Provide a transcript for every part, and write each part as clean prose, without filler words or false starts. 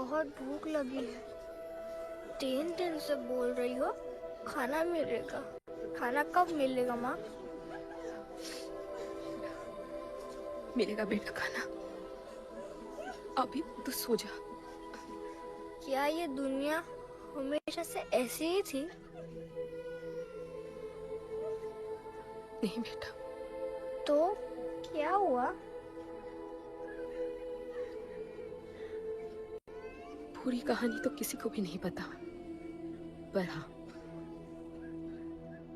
बहुत भूख लगी है। 3 दिन से बोल रही हो खाना मिलेगा। खाना कब मिलेगा माँ? मिलेगा बेटा खाना। अभी तो सो जा। क्या ये दुनिया हमेशा से ऐसी ही थी? नहीं बेटा। तो क्या हुआ? पूरी कहानी तो किसी को भी नहीं पता, पर हाँ,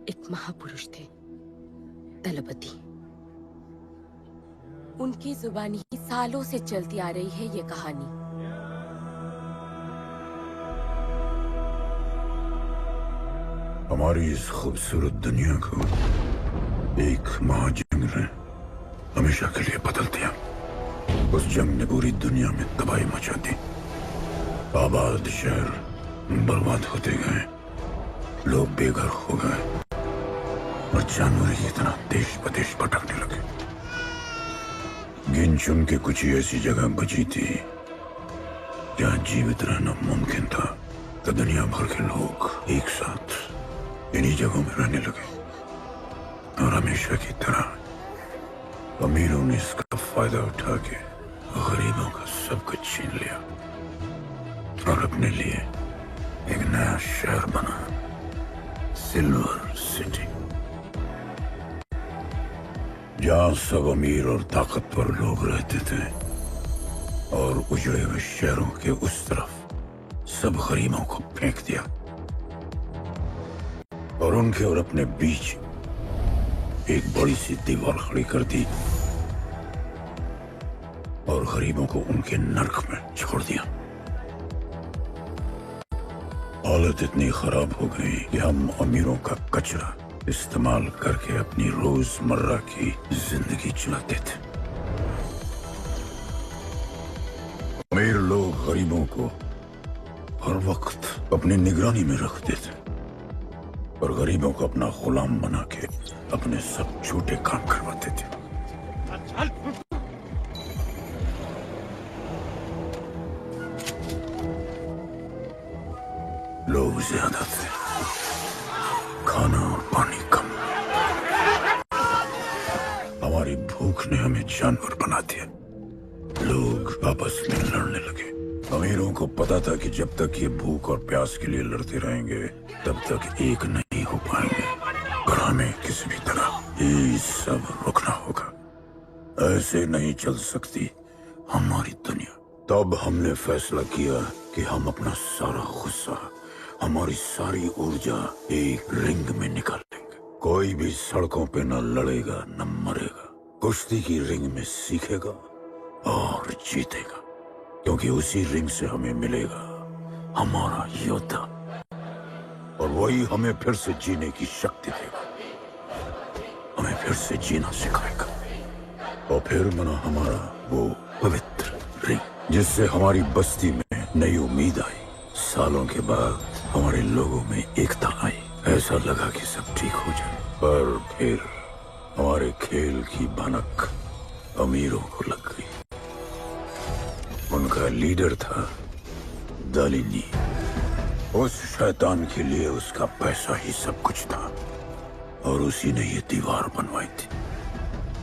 एक महापुरुष थे, दलपति। उनकी जुबानी ही सालों से चलती आ रही है ये कहानी। हमारी इस खूबसूरत दुनिया को एक महाजंग ने हमेशा के लिए बदल दिया। उस जंग ने पूरी दुनिया में तबाही मचा दी। आबाद शहर बर्बाद होते गए, लोग बेघर हो गए और जानवर की तरह देश बदेश भटकने लगे। गिन चुन के कुछ ही ऐसी जगह बची थी जहां जीवित रहना मुमकिन था। तो दुनिया भर के लोग एक साथ इन्हीं जगहों में रहने लगे और हमेशा की तरह अमीरों ने इसका फायदा उठा के गरीबों का सब कुछ छीन लिया और अपने लिए एक नया शहर बना, सिल्वर सिटी, जहां सब अमीर और ताकतवर लोग रहते थे और उजड़े हुए शहरों के उस तरफ सब गरीबों को फेंक दिया और उनके और अपने बीच एक बड़ी सी दीवार खड़ी कर दी और गरीबों को उनके नर्क में छोड़ दिया। हालत इतनी खराब हो गई कि हम अमीरों का कचरा इस्तेमाल करके अपनी रोजमर्रा की जिंदगी चलाते थे। अमीर लोग गरीबों को हर वक्त अपनी निगरानी में रखते थे और गरीबों को अपना गुलाम बना के अपने सब झूठे काम करवाते थे। लोग ज्यादा थे, खाना और पानी कम। हमारी भूख ने हमें जानवर बना दिया। लोग आपस में लड़ने लगे। अमीरों को पता था कि जब तक ये भूख और प्यास के लिए लड़ते रहेंगे तब तक एक नहीं हो पाएंगे और हमें किसी भी तरह ये सब रुकना होगा। ऐसे नहीं चल सकती हमारी दुनिया। तब हमने फैसला किया कि हम अपना सारा गुस्सा, हमारी सारी ऊर्जा एक रिंग में निकालेंगे। कोई भी सड़कों पे न लड़ेगा न मरेगा, कुश्ती की रिंग में सीखेगा और जीतेगा, क्योंकि उसी रिंग से हमें मिलेगा हमारा योद्धा और वही हमें फिर से जीने की शक्ति देगा, हमें फिर से जीना सिखाएगा और फिर बना हमारा वो पवित्र रिंग जिससे हमारी बस्ती में नई उम्मीद आई। सालों के बाद हमारे लोगों में एकता आई। ऐसा लगा कि सब ठीक हो जाए, पर फिर हमारे खेल की भनक अमीरों को लग गई। उनका लीडर था दालिनी। उस शैतान के लिए उसका पैसा ही सब कुछ था और उसी ने ये दीवार बनवाई थी।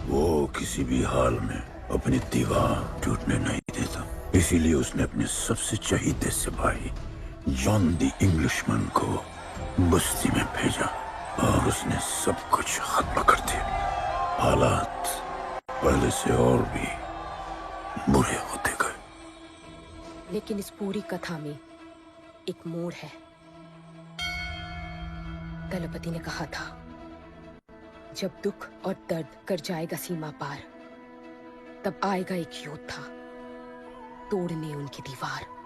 वो किसी भी हाल में अपनी दीवार टूटने नहीं देता, इसीलिए उसने अपने सबसे चहीते सिपाही जॉन द इंग्लिशमैन को बस्ती में भेजा और उसने सब कुछ खत्म कर दिया। हालात पहले से और भी बुरे होते गए। लेकिन इस पूरी कथा में एक मोड़ है। दलपति ने कहा था, जब दुख और दर्द कर जाएगा सीमा पार, तब आएगा एक योद्धा तोड़ने उनकी दीवार।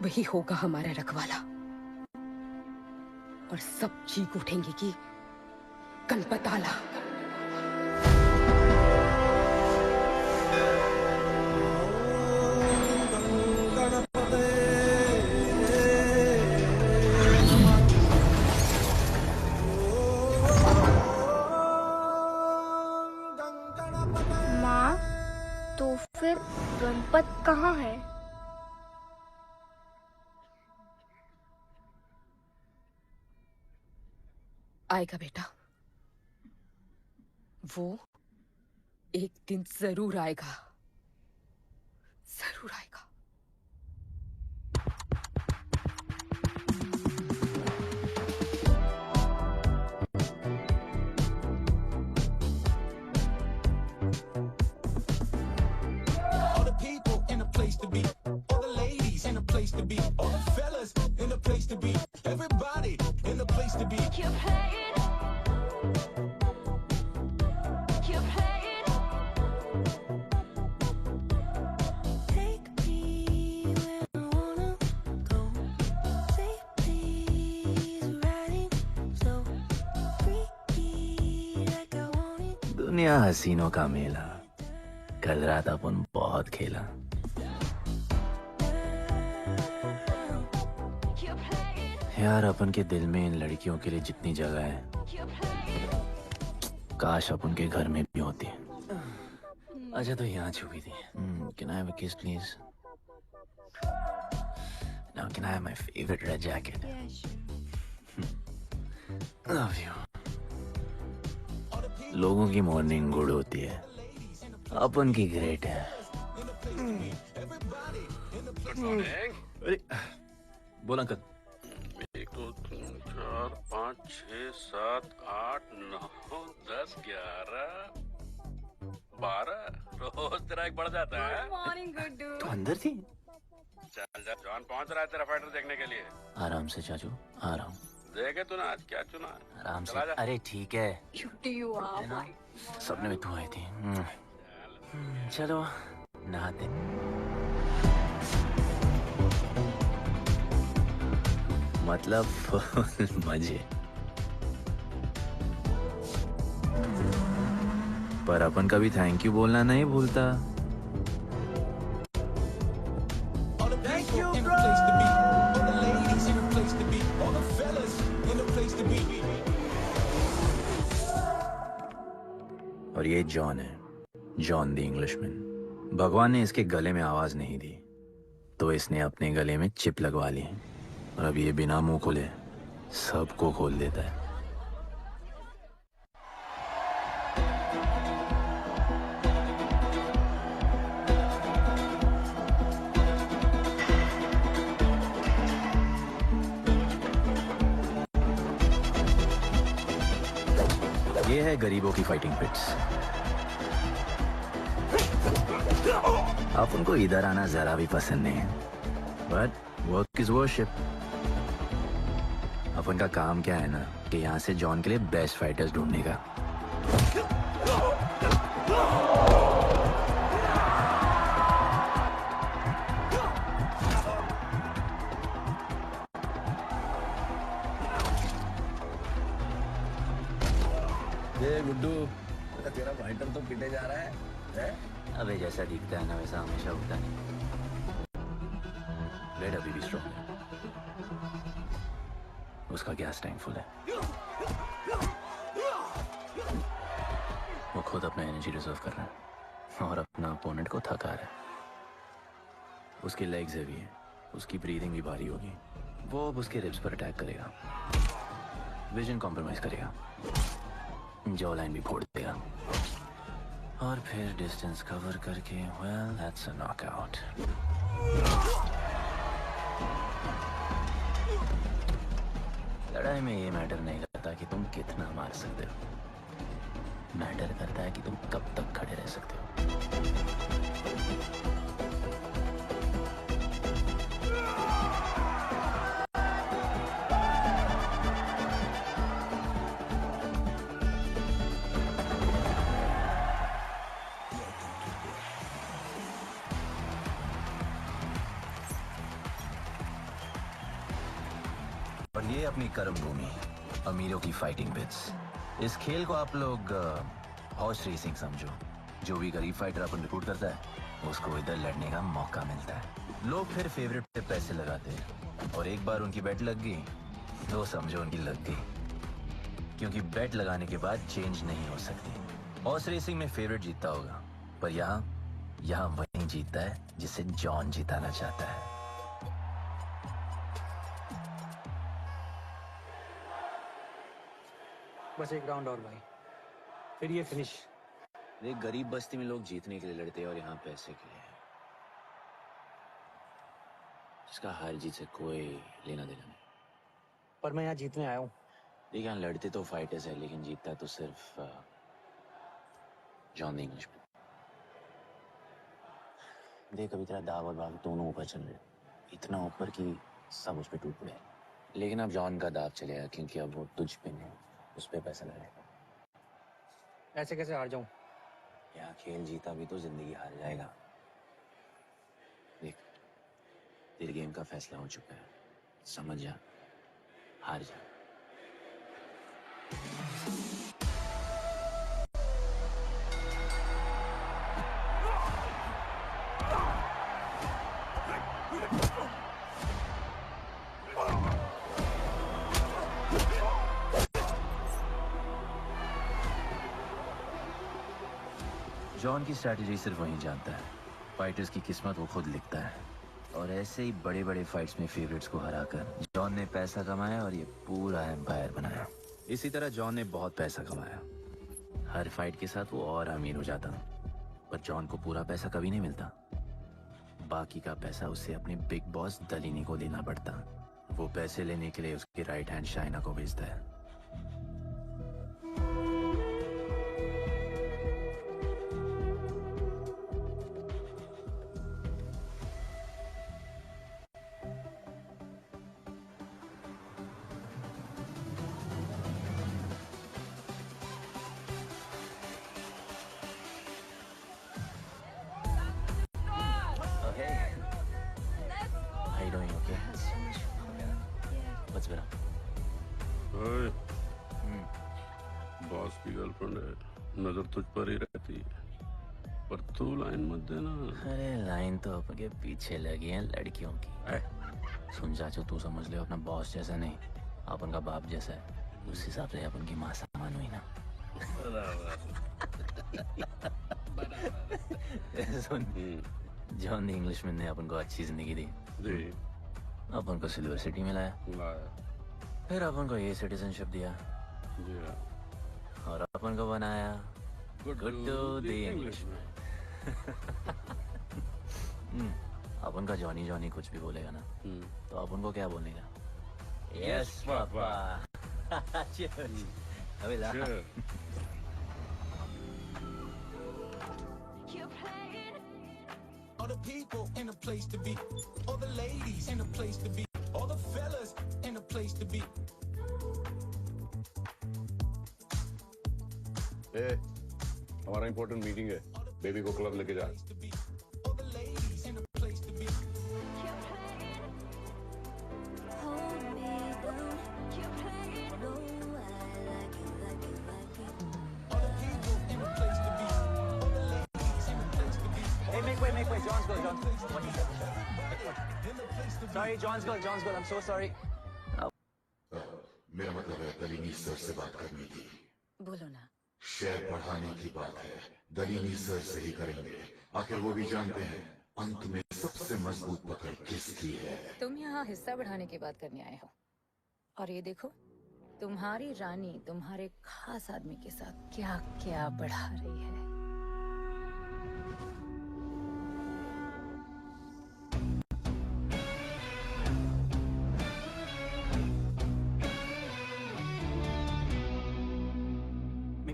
वही होगा हमारा रखवाला और सब चीख उठेंगे कि कनपताला। माँ, तो फिर गणपत कहाँ है? आएगा बेटा, वो एक दिन जरूर आएगा, जरूर आएगा। All the people in a place to be, all the ladies in a place to be, all the fellas in a place to be, everybody in a place to be. Keep playing. Keep playing. Take me where I wanna go. Safely's riding slow, freaky like I want it. दुनिया हसीनों का मेला, कल रात अपन बहुत खेला। Keep playing. यार अपन के दिल में इन लड़कियों के लिए जितनी जगह है, Keep playing. काश अपन के घर में भी होती। अच्छा तो यहाँ छुपी थी। Can I have a kiss please? Now can I have my favorite red jacket? Love you. लोगों की मॉर्निंग गुड होती है, अपन की ग्रेट है। अरे बोल अंकल। 1 2 3 4 5 6 7 8 9 10 11 12 रोज तेरा एक बढ़ जाता है। तो अंदर थी। चल जा, जॉन पहुंच रहा है तेरा फाइटर देखने के लिए। आराम से चाचू, आराम। देखे तूने आज क्या चुना है? आराम से। चला जा। अरे ठीक है। सपने में तू आई थी। चलो नहाते। मतलब फुल मजे। पर अपन कभी थैंक यू बोलना नहीं भूलता। All the people in a place to be, all the ladies in a place to be, all the fellas in a place to be. और ये जॉन है, जॉन द इंग्लिशमैन। भगवान ने इसके गले में आवाज नहीं दी, तो इसने अपने गले में चिप लगवा ली, और अब ये बिना मुंह खोले सबको खोल देता है। ये है गरीबों की फाइटिंग पिट्स। आप उनको इधर आना जरा भी पसंद नहीं है, बट वर्क इज वर्शिप। अपन का काम क्या है ना, कि यहाँ से जॉन के लिए बेस्ट फाइटर्स ढूंढने का। ये गुड्डू, तेरा फाइटर तो पिटे जा रहा है? अबे जैसा दिखता है ना वैसा हमेशा होता नहीं। ब्लेड अभी भी स्ट्रॉन्ग है, उसका गैस टैंक फुल है। वो खुद अपना एनर्जी रिजर्व कर रहा है और अपना अपोनेंट को थका रहा है। उसकी लेग्स हैवी है, उसकी ब्रीदिंग भी भारी होगी। वो अब उसके रिब्स पर अटैक करेगा, विजन कॉम्प्रोमाइज करेगा, जॉ लाइन भी फोड़ देगा, और फिर डिस्टेंस कवर करके वेल दैट्स अ नॉकआउट। लड़ाई में ये मैटर नहीं करता कि तुम कितना मार सकते हो, मैटर करता है कि तुम कब तक खड़े रह सकते हो। और ये अपनी कर्म भूमि, अमीरों की फाइटिंग पिट्स। इस खेल को आप लोग हॉर्स रेसिंग समझो। जो भी गरीब फाइटर अपन रिक्रूट करता है, उसको इधर लड़ने का मौका मिलता है। लोग फिर फेवरेट पे पैसे लगाते हैं, और एक बार उनकी बेट लग गई तो समझो उनकी लग गई, क्योंकि बेट लगाने के बाद चेंज नहीं हो सकती। हॉर्स रेसिंग में फेवरेट जीतता होगा, पर यहाँ वही जीतता है जिसे जॉन जिताना चाहता है। बस एक राउंड और भाई, फिर ये फिनिश। एक गरीब बस्ती में लोग जीतने के लिए लड़ते हैं और यहाँ पैसे के लिए, जिसका हार जीत से कोई लेना देना नहीं। पर मैं यहाँ जीतने आया हूँ। देख, यहाँ लड़ते तो फाइटर्स है, लेकिन जीतता तो सिर्फ जॉन द इंग्लिशमैन। देख, अभी तेरा दाव और बाग दोनों ऊपर चल रहे, इतना ऊपर कि सब उस पर टूट पड़े। लेकिन अब जॉन का दाव चलेगा, क्योंकि अब वो तुझ पे नहीं, उस पे पैसा लगाएगा। ऐसे कैसे हार जाऊँ? यहाँ खेल जीता भी तो जिंदगी हार जाएगा। देख, तेरे गेम का फैसला हो चुका है, समझ जा, हार जा। जॉन की स्ट्रैटेजी सिर्फ वही जानता है, फाइटर्स की किस्मत वो खुद लिखता है। और ऐसे ही बड़े बड़े फाइट्स में फेवरेट्स को हराकर जॉन ने पैसा कमाया और ये पूरा एम्पायर बनाया। इसी तरह जॉन ने बहुत पैसा कमाया, हर फाइट के साथ वो और अमीर हो जाता, पर जॉन को पूरा पैसा कभी नहीं मिलता। बाकी का पैसा उसे अपने बिग बॉस दलीनी को देना पड़ता। वो पैसे लेने के लिए उसकी राइट हैंड शाइना को भेजता है। How you doing? Okay? What's better? ओए, बॉस की गर्लफ्रेंड है, नजर तुझ पर ही रहती है, पर तू लाइन मत देना। अरे लाइन तो अपने पीछे लगी है लड़कियों की। सुन चाचू, तू समझ ले अपना बॉस जैसा नहीं, अपन का बाप जैसा है। उस हिसाब से अपन की माँ समान हुई ना। सुन, जॉन द इंग्लिशमैन ने अपन को अच्छी जिंदगी दी, अपन को सिल्वर सिटी में लाया, फिर अपन को ये सिटीजनशिप दिया, और अपन को बनाया गुड्डू द इंग्लिशमैन। अपन का जॉनी जॉनी कुछ भी बोलेगा ना, तो अपन को क्या बोलने का? Yes papa. अबे ला। You're playing. All the people in a place to be, all the ladies in a place to be, all the fellas in a place to be. ए, हमारा इंपॉर्टेंट मीटिंग है, बेबी को club लेके जा। All the ladies in a place to be. You're playing. Hold me down. You're playing. No, I like it, like it, like it. All the people in a place to be, all the ladies in a place to be. Hey, make way, John's girl, John. Sorry, John's girl, I'm so sorry. मेरा मतलब है दलीनी sir से बात करनी थी। बोलो ना। Share बढ़ाने की बात है, दलीनी सर से ही करेंगे। आखिर वो भी जानते हैं अंत में सबसे मजबूत पकड़ किसकी है। तुम यहाँ हिस्सा बढ़ाने की बात करने आए हो, और ये देखो तुम्हारी रानी तुम्हारे खास आदमी के साथ क्या क्या बढ़ा रही है।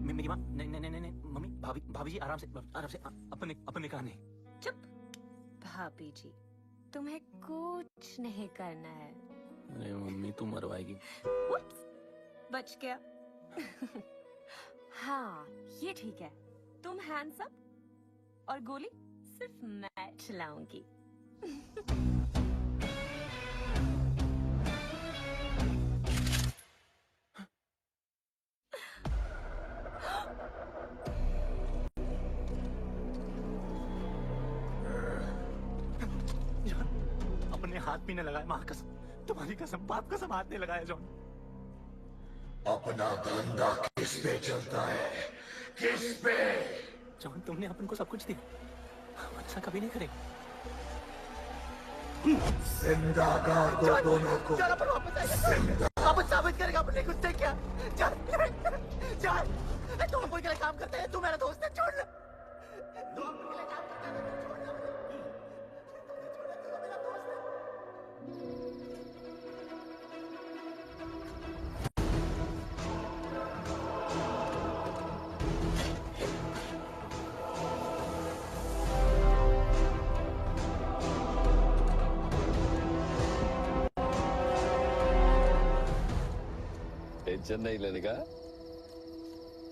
मेरी माँ, नहीं, मम्मी, भाभी जी, आराम से, अपने कहा नहीं। चुप। भाभी जी, तुम्हें कुछ नहीं करना है। अरे मम्मी, तू मरवाएगी। बच गया। हाँ, ये ठीक है। तुम हैंड्स अप और गोली सिर्फ मैं चलाऊंगी। अपने हाथ भी नहीं लगाया, माँ कसम, तुम्हारी कसम, बाप कसम, हाथ नहीं लगाया जॉन। अपना धंधा किस पे चलता है, किस पे? जॉन, तुमने अपन को सब कुछ दिया, हम ऐसा कभी नहीं करेंगे। जिंदा कर दो दोनों को। वापस साबित करेगा अपने कुत्ते क्या? चल तुम कोई गलत काम करते हैं, तू मेरा दोस्त है, छोड़। तू कोई गलत काम करता है, तू छोड़ ना मुझे। तू मेरा दोस्त है। टेंशन नहीं लेने का,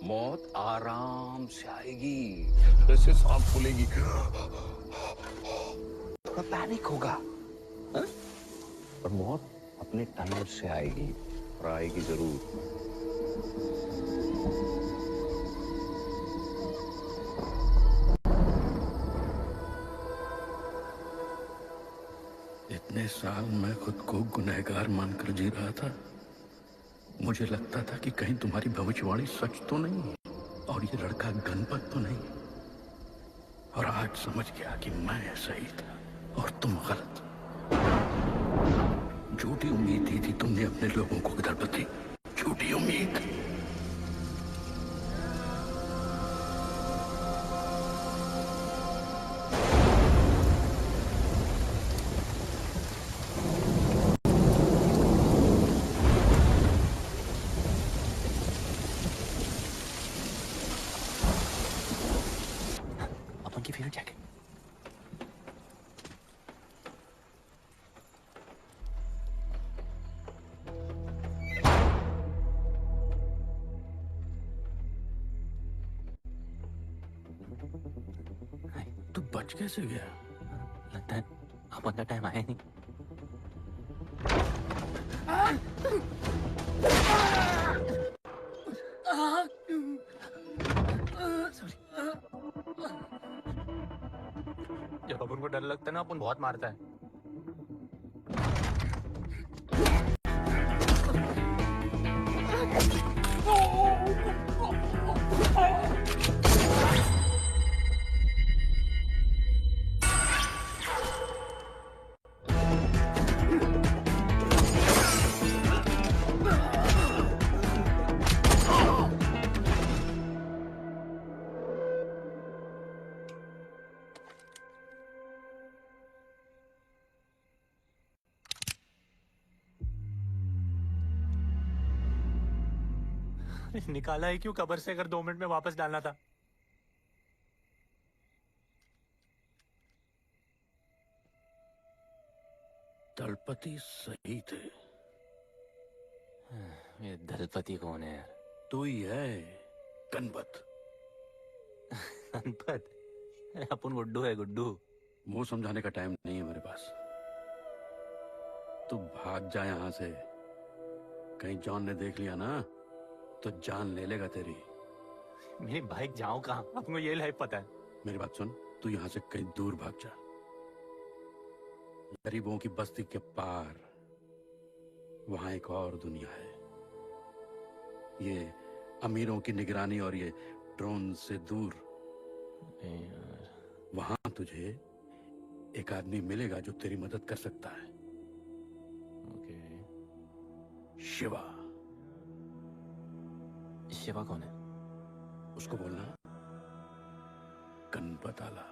मौत आराम से आएगी, जैसे सांप फूलेगी, थोड़ा पैनिक होगा, हाँ? पर मौत अपने टाइम से आएगी और आएगी जरूर। इतने साल मैं खुद को गुनहगार मानकर जी रहा था। मुझे लगता था कि कहीं तुम्हारी भविष्यवाणी सच तो नहीं है और ये लड़का गणपत तो नहीं। और आज समझ गया कि मैं सही था और तुम गलत। झूठी उम्मीद दी थी तुमने अपने लोगों को दलपति, झूठी उम्मीद। अपन की फेवरेट जैकेट। तू बच कैसे गया? लगता है अपन का टाइम आया नहीं। जब अपन को डर लगता है ना, अपन बहुत मारता है। निकाला है क्यों कब्र से, अगर 2 मिनट में वापस डालना था। दलपति सही थे। ये दलपति कौन है यार? तू ही है गणपत। गणपत? अरे अपन गुड्डू है, गुड्डू। मुंह समझाने का टाइम नहीं है मेरे पास। तू भाग जा यहां से। कहीं जॉन ने देख लिया ना तो जान ले लेगा तेरी। मेरी बाइक जाऊं कहाँ? आपको ये लाइफ पता है। मेरी बात सुन, तू यहां से कहीं दूर भाग जा। गरीबों की बस्ती के पार वहां एक और दुनिया है। ये अमीरों की निगरानी और ये ड्रोन से दूर। वहां तुझे एक आदमी मिलेगा जो तेरी मदद कर सकता है। शिवा। शिवा कौन है? उसको बोलना गणपत आला।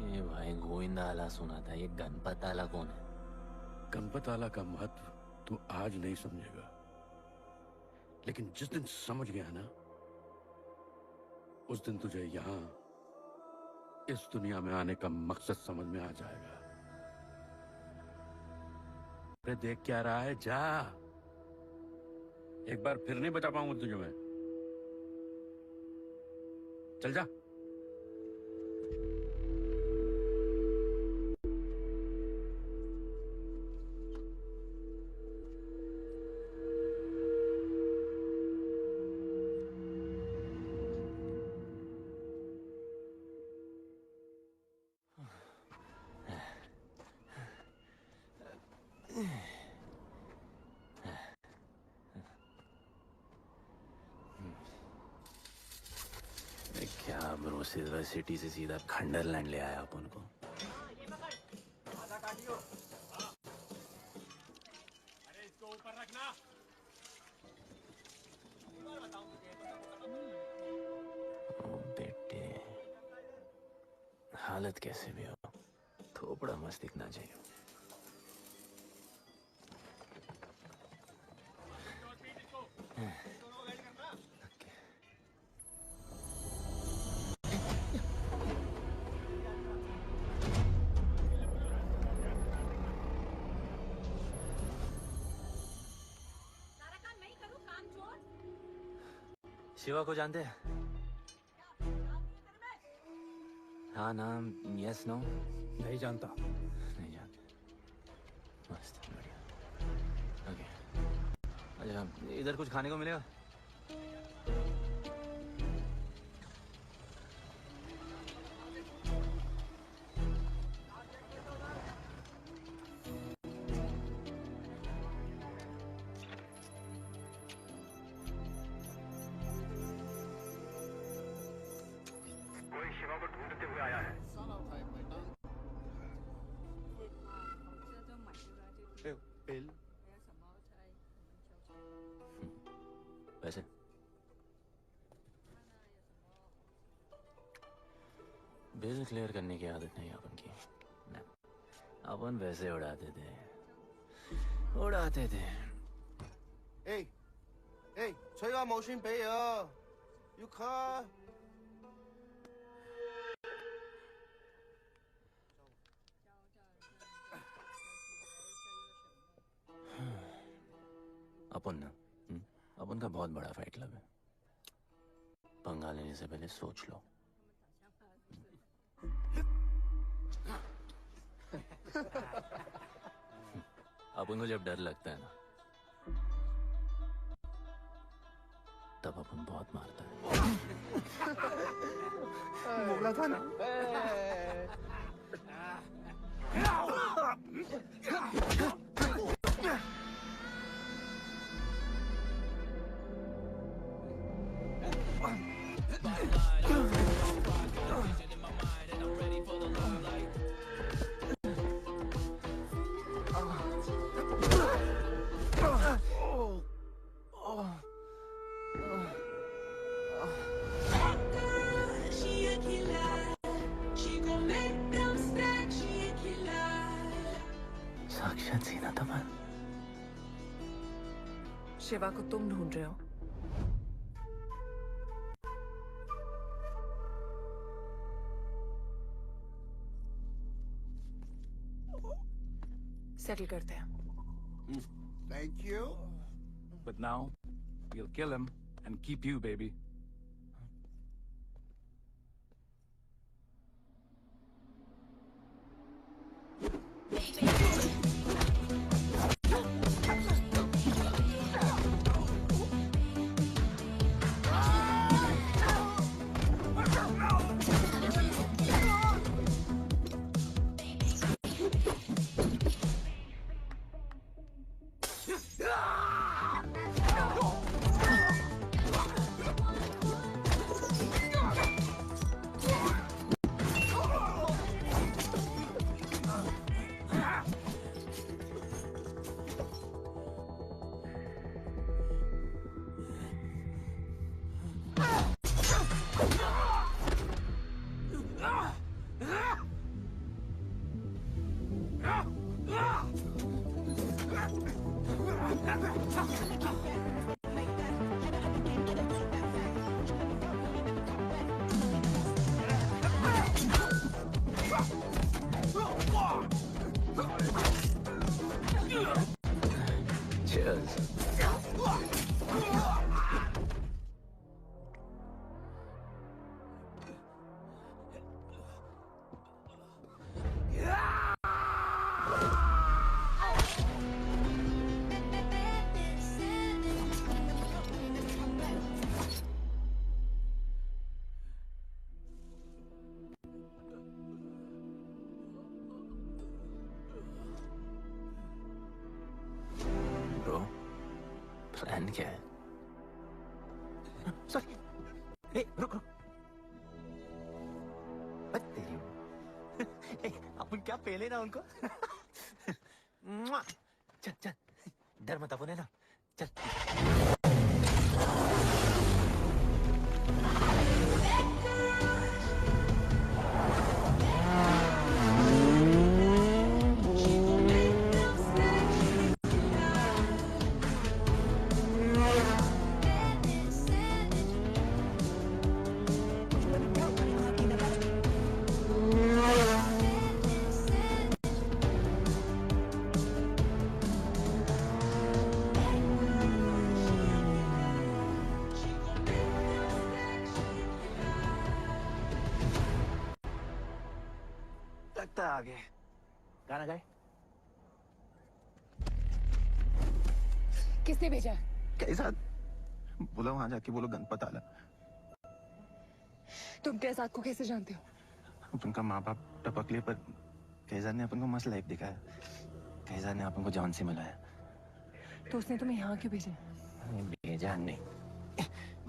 ये भाई गोविंदा आला सुना था, ये गणपत आला कौन है? गणपत आला का महत्व तू आज नहीं समझेगा, लेकिन जिस दिन समझ गया ना, उस दिन तुझे यहां इस दुनिया में आने का मकसद समझ में आ जाएगा। अरे देख क्या रहा है, जा। एक बार फिर नहीं बचा पाऊंगा तुझे मैं। चल जा। क्या ब्रो, सिल्वर सिटी से सीधा खंडरलैंड ले आया अपन को। हालत कैसे भी हो, थोपड़ा मस्त दिखना चाहिए। शिवा को जानते हैं? हाँ नाम, यस नो? नहीं जानता। नहीं जानते। मस्त, बढ़िया। ओके। अच्छा, इधर कुछ खाने को मिलेगा? कोई शिवा को ढूंढते हुए आया है। बिल। वैसे बिल क्लियर करने की आदत नहीं अपन की। ना, अपन वैसे उड़ाते थे।吹下冇錢俾啊，要卡。 अपन ना, अपन का बहुत बड़ा फाइट क्लब है। पंगा लेने से पहले सोच लो। अपन को जब डर लगता है ना, तब अपन बहुत मारता है। बोला था ना। साक्षात सीना तमन। शिवा को तुम ढूंढ रहे हो? सेटल करते हैं। Thank you. But now, we'll kill him and keep you, baby. Cheers. Bro, plan क्या है? सॉरी। ए, रुक रुक। बस तेरी। ए, अपन क्या पहले ना उनको? चल चल, डर मत अपन है ना, चल। आ गए। गाना गाए? किसने भेजा? कैसा? बोलो वहां जाके बोलो गणपत आला। तुम कैसाद को कैसे जानते हो? अपन का माँ बाप टपकले पर कैसाद ने अपन को मस्त लाइफ दिखाया। कैसाद ने अपन को जॉन से मिलाया। तो उसने तुम्हें यहाँ क्यों भेजा?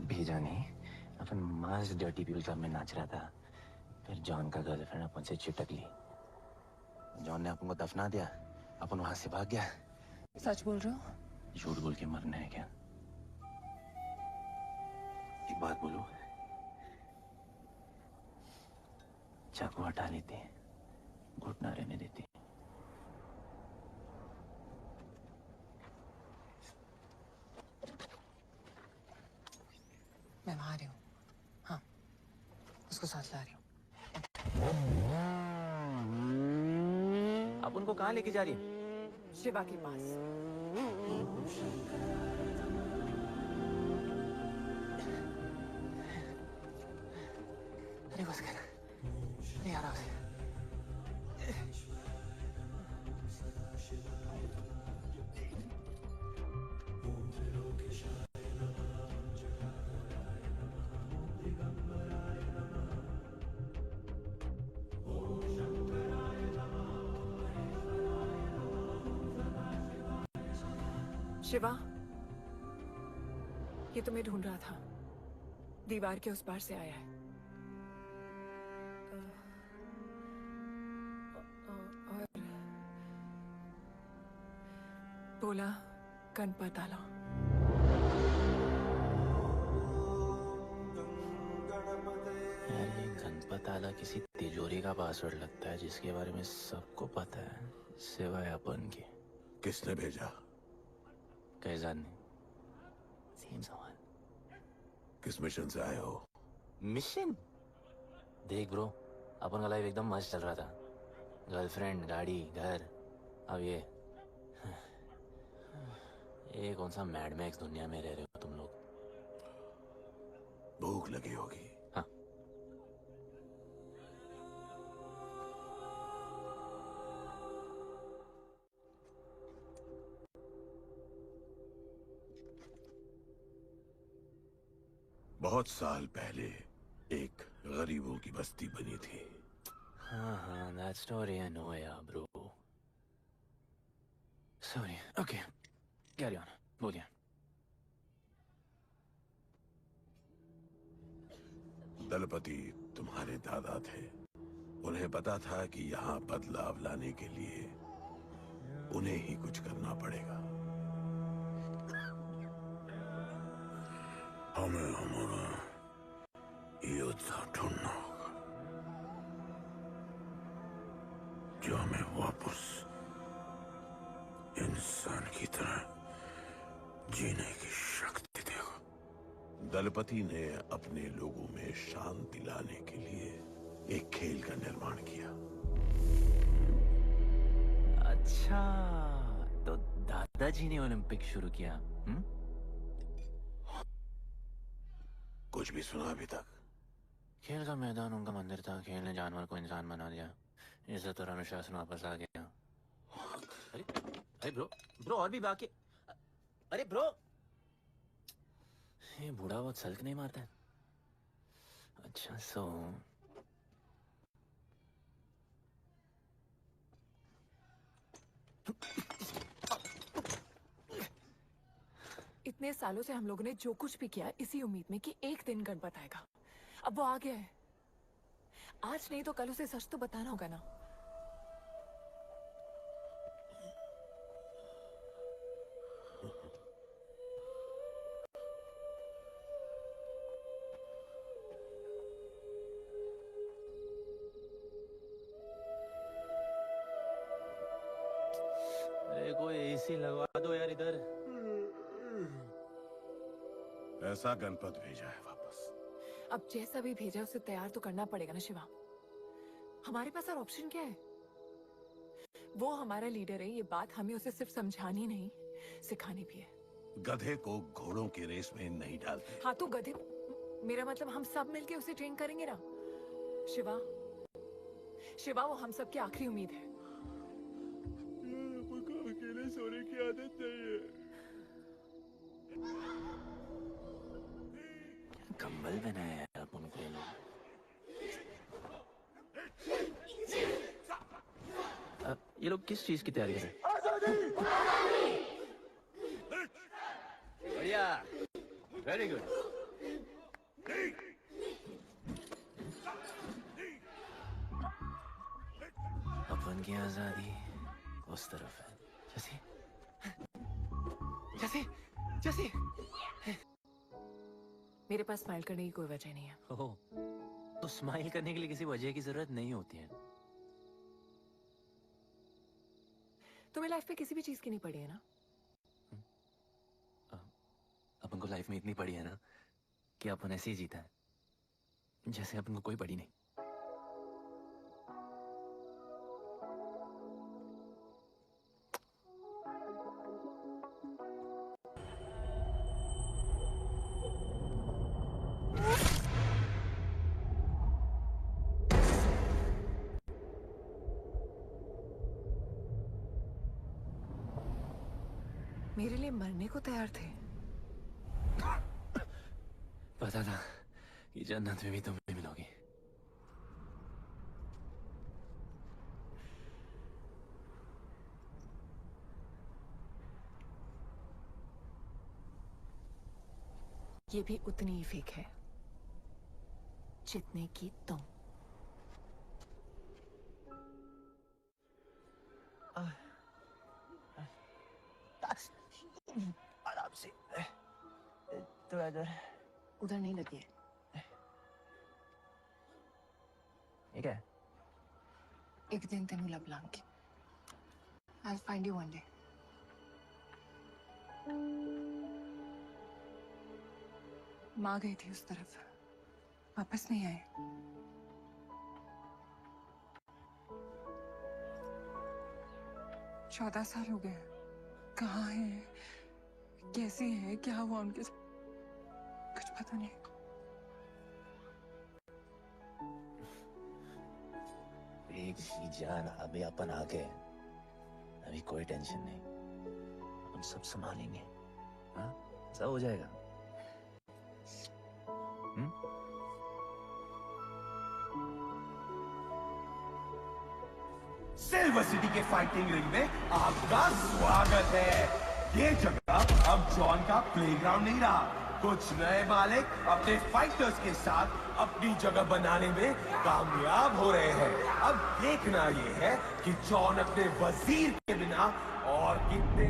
भेजा नहीं। अपन मस्त डर्टी पीपल क्लब में नाच रहा था। फिर जॉन का गर्लफ्रेंड अपन से चिपक ली। जॉन ने अपन को दफना दिया। अपन वहां से भाग गया। सच बोल रहे हो? झूठ बोल के मरना है क्या? एक बात बोलूं? चाकू हटा लेते, घुटना रहने देते। मैं वहां आ रही हूँ। हाँ, उसको साथ ला रही हूँ। आप उनको कहाँ लेके जा रही हैं? शिवा के पास। अरे बस कर, नहीं आ रहा है। शिवा, ये तुम्हें ढूंढ रहा था। दीवार के उस पार से आया है। और बोला गणपत आला। गणपत आला किसी तिजोरी का पासवर्ड लगता है जिसके बारे में सबको पता है सिवाय अपन के। किसने भेजा? कैसाद ने। सेम सवाल। किस मिशन से आए हो? मिशन? देख ब्रो, अपन का लाइफ एकदम मस्त चल रहा था। गर्लफ्रेंड, गाड़ी, घर। अब ये कौन सा मैड मैक्स दुनिया में रह रहे हो तुम लोग। भूख लगी होगी। हाँ। बहुत साल पहले एक गरीबों की बस्ती बनी थी। हाँ, that story I know, yeah, bro. Sorry. Okay. Carry on. बोलिए। दलपति तुम्हारे दादा थे। उन्हें पता था कि यहाँ बदलाव लाने के लिए उन्हें ही कुछ करना पड़ेगा। हमें हमारा योद्धा ढूंढना होगा जो हमें वापस इंसान की तरह जीने की शक्ति देगा। दलपति ने अपने लोगों में शांति लाने के लिए एक खेल का निर्माण किया। अच्छा, तो दादाजी ने ओलंपिक शुरू किया। कुछ भी सुना अभी तक? खेल का मैदान उनका मंदिर था। खेल ने जानवर को इंसान बना दिया। इज्जत और अनुशासन वापस आ गया। अरे ब्रो और भी बाकी। अरे ब्रो, ये बूढ़ा बहुत सल्क नहीं मारता है। अच्छा सो इतने सालों से हम लोगों ने जो कुछ भी किया इसी उम्मीद में कि एक दिन गणपत आएगा। अब वो आ गया है। आज नहीं तो कल उसे सच तो बताना होगा ना। अरे कोई एसी लगवा दो यार इधर। ऐसा गणपत भेजा है वापस। अब जैसा भी भेजा उसे तैयार तो करना पड़ेगा ना शिवा। हमारे पास और ऑप्शन क्या है? वो हमारा लीडर है, ये बात हमें उसे सिर्फ समझानी नहीं सिखानी भी है। गधे को घोड़ों की रेस में नहीं डालते। हाँ तो गधे, मेरा मतलब हम सब मिलके उसे ट्रेन करेंगे ना शिवा। शिवा वो हम सब की आखिरी उम्मीद है। मुझको अकेले सोने की आदत नहीं है। कंबल बनाया है अपन को। ये लोग किस चीज की तैयारी कर रहे हैं? बढ़िया, वेरी गुड। अपन की आजादी उस तरफ है। जैसे जैसे जैसे मेरे पास स्माइल करने की कोई वजह नहीं है। ओह, तो स्माइल करने के लिए किसी वजह की जरूरत नहीं होती है। तुम्हें लाइफ में किसी भी चीज की नहीं पड़ी है ना? अपन को लाइफ में इतनी पड़ी है ना कि अपन ऐसे ही जीता है जैसे अपन को कोई पड़ी नहीं। मेरे लिए मरने को तैयार थे। पता था कि जन्नत में भी तुम भी मिलोगी। ये भी उतनी ही फेक है जितने की तुम। आराम से। तो इधर उधर नहीं लगी है। ठीक है। एक दिन तेनू लब Langi. I'll find you one day. माँ गई थी उस तरफ, वापस नहीं आए। चौदह साल हो गए। कहाँ है, कैसे है, क्या हुआ उनके साथ, कुछ पता नहीं। एक ही जान, अभी अपन आ गए, अभी कोई टेंशन नहीं, अपन सब संभालेंगे। हाँ, सब हो जाएगा। सिल्वर सिटी के फाइटिंग रिंग में आपका स्वागत है। ये जगह अब जॉन का प्लेग्राउंड नहीं रहा। कुछ नए मालिक अपने फाइटर्स के साथ अपनी जगह बनाने में कामयाब हो रहे हैं। अब देखना ये है कि जॉन अपने वजीर के बिना और कितने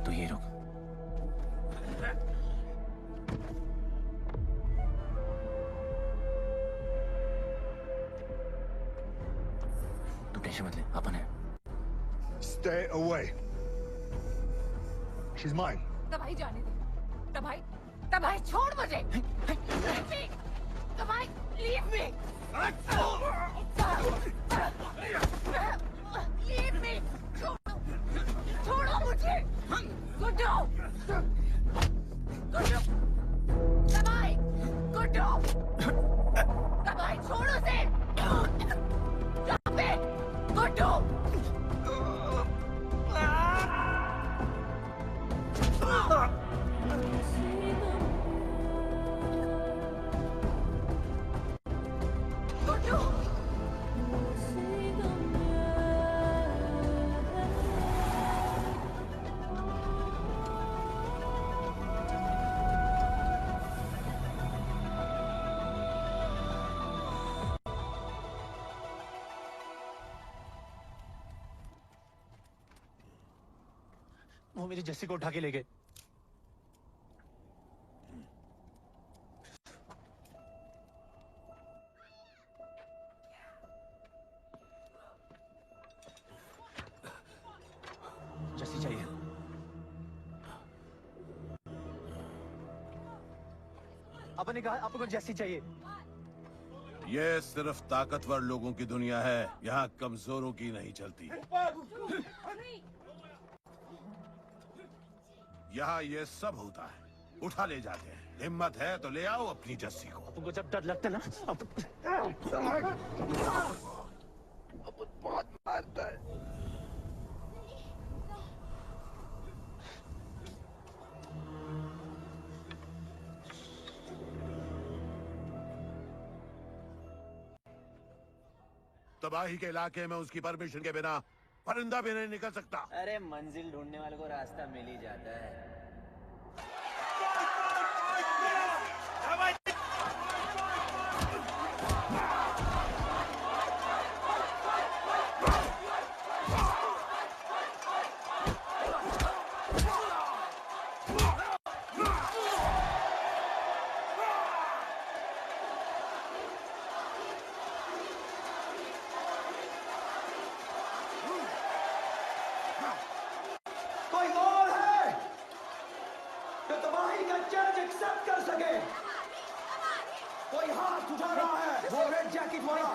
तो ये रुक। तू टेंशन मत ले, अपन है। Stay away. She's mine. तबाही जाने दे। तबाही छोड़ मुझे। तबाही leave me. Leave me. छोड़ो मुझे। गुड्डू। तबाही। गुड्डू। तबाही छोड़ो से। Stop it. गुड्डू। गुड्डू। वो मेरी जस्सी को उठा के ले गए। जस्सी चाहिए। आपने कहा आपको जैसी चाहिए। ये सिर्फ ताकतवर लोगों की दुनिया है, यहाँ कमजोरों की नहीं चलती। यहाँ ये सब होता है, उठा ले जाते हैं। हिम्मत है तो ले आओ अपनी जस्सी को। तुमको जब डर लगता है ना बहुत मारता है। तबाही के इलाके में उसकी परमिशन के बिना परिंदा भी नहीं निकल सकता। अरे मंजिल ढूंढने वाले को रास्ता मिल ही जाता है। कोई और है जो तबाही का चैलेंज एक्सेप्ट कर सके? कोई हाथ उठा रहा है? वो रेड जैकेट वाला।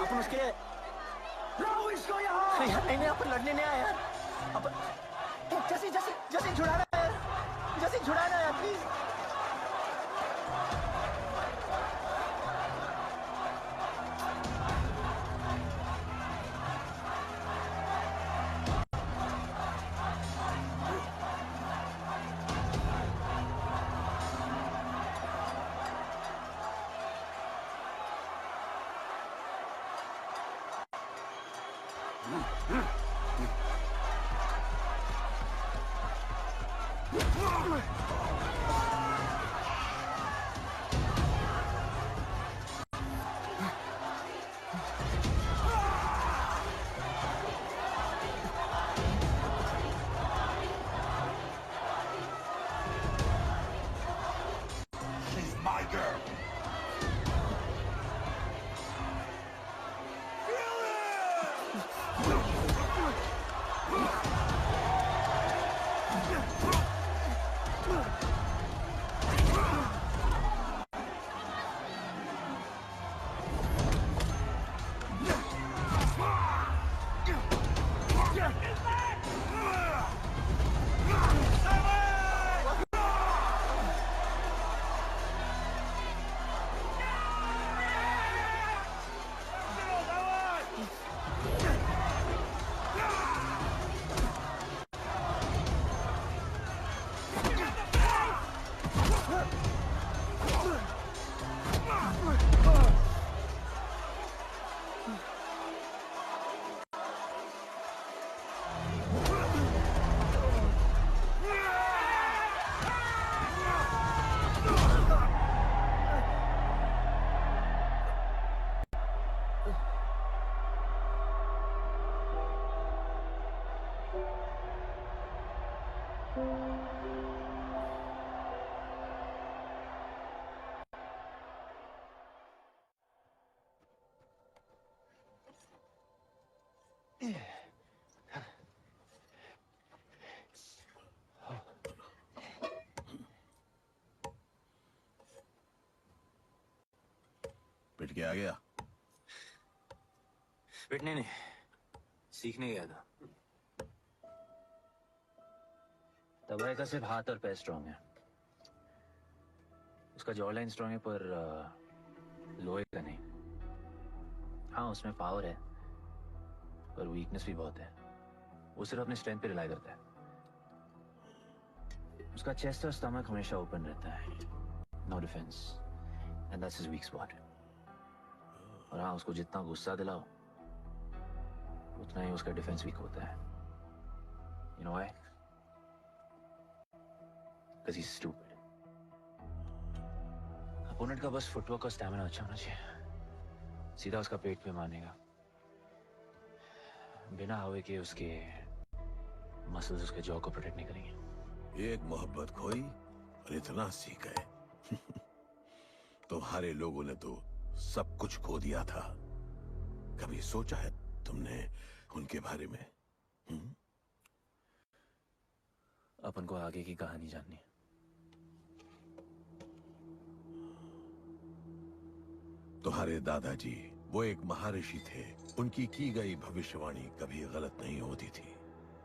अपन उसके लाओ इसको यहाँ। नहीं अपन लड़ने नहीं आया यार। अपन जैसे जैसे जैसे छुड़ाना है यार, जैसे छुड़ाना है प्लीज। She's my girl. पिट के आ गया। पिटने नहीं, सीखने गया था। तबाही का सिर्फ हाथ और पैर स्ट्रांग है, उसका जॉ लाइन स्ट्रांग है, पर लोहे का नहीं। हाँ उसमें पावर है, पर वीकनेस भी बहुत है। वो सिर्फ अपने स्ट्रेंथ पे रिलाई करता है। उसका चेस्ट और स्टमक हमेशा ओपन रहता है, no defence, and that's his weak spot. और हाँ उसको जितना गुस्सा दिलाओ उतना ही उसका डिफेंस वीक होता है। You know why? Because he's stupid. Opponent का बस फुटवर्क और स्टैमिना अच्छा होना चाहिए, सीधा उसका पेट पे मारनेगा, बिना हवा के उसके मसल्स उसके जॉ को प्रोटेक्ट नहीं करेंगे। एक मोहब्बत खोई और इतना सीख गए। तुम्हारे लोगों ने तो सब कुछ खो दिया था। कभी सोचा है तुमने उनके बारे में? अपन को आगे की कहानी जाननी है। तुम्हारे दादाजी वो एक महर्षि थे। उनकी की गई भविष्यवाणी कभी गलत नहीं होती थी।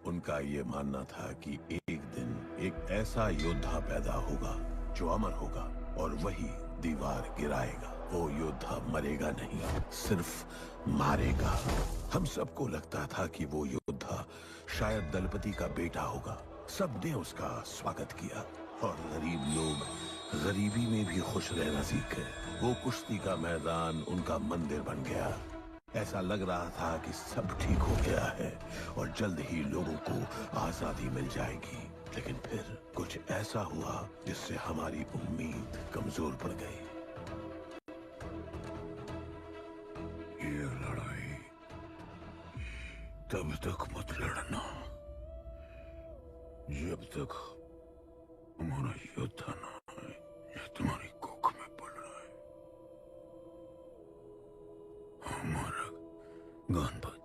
उनका ये मानना था कि एक दिन एक ऐसा योद्धा पैदा होगा जो अमर होगा और वही दीवार गिराएगा। वो योद्धा मरेगा नहीं, सिर्फ मारेगा। हम सबको लगता था कि वो योद्धा शायद दलपति का बेटा होगा। सबने उसका स्वागत किया और गरीब लोग गरीबी में भी खुश रहना सीखे। वो कुश्ती का मैदान उनका मंदिर बन गया। ऐसा लग रहा था कि सब ठीक हो गया है और जल्द ही लोगों को आजादी मिल जाएगी। लेकिन फिर कुछ ऐसा हुआ जिससे हमारी उम्मीद कमजोर पड़ गई। ये लड़ाई तब तक मत लड़ना जब तक हमारा योद्धा ना आए या तुम्हारी कोख में पड़ रहा है। हमारा गणपत,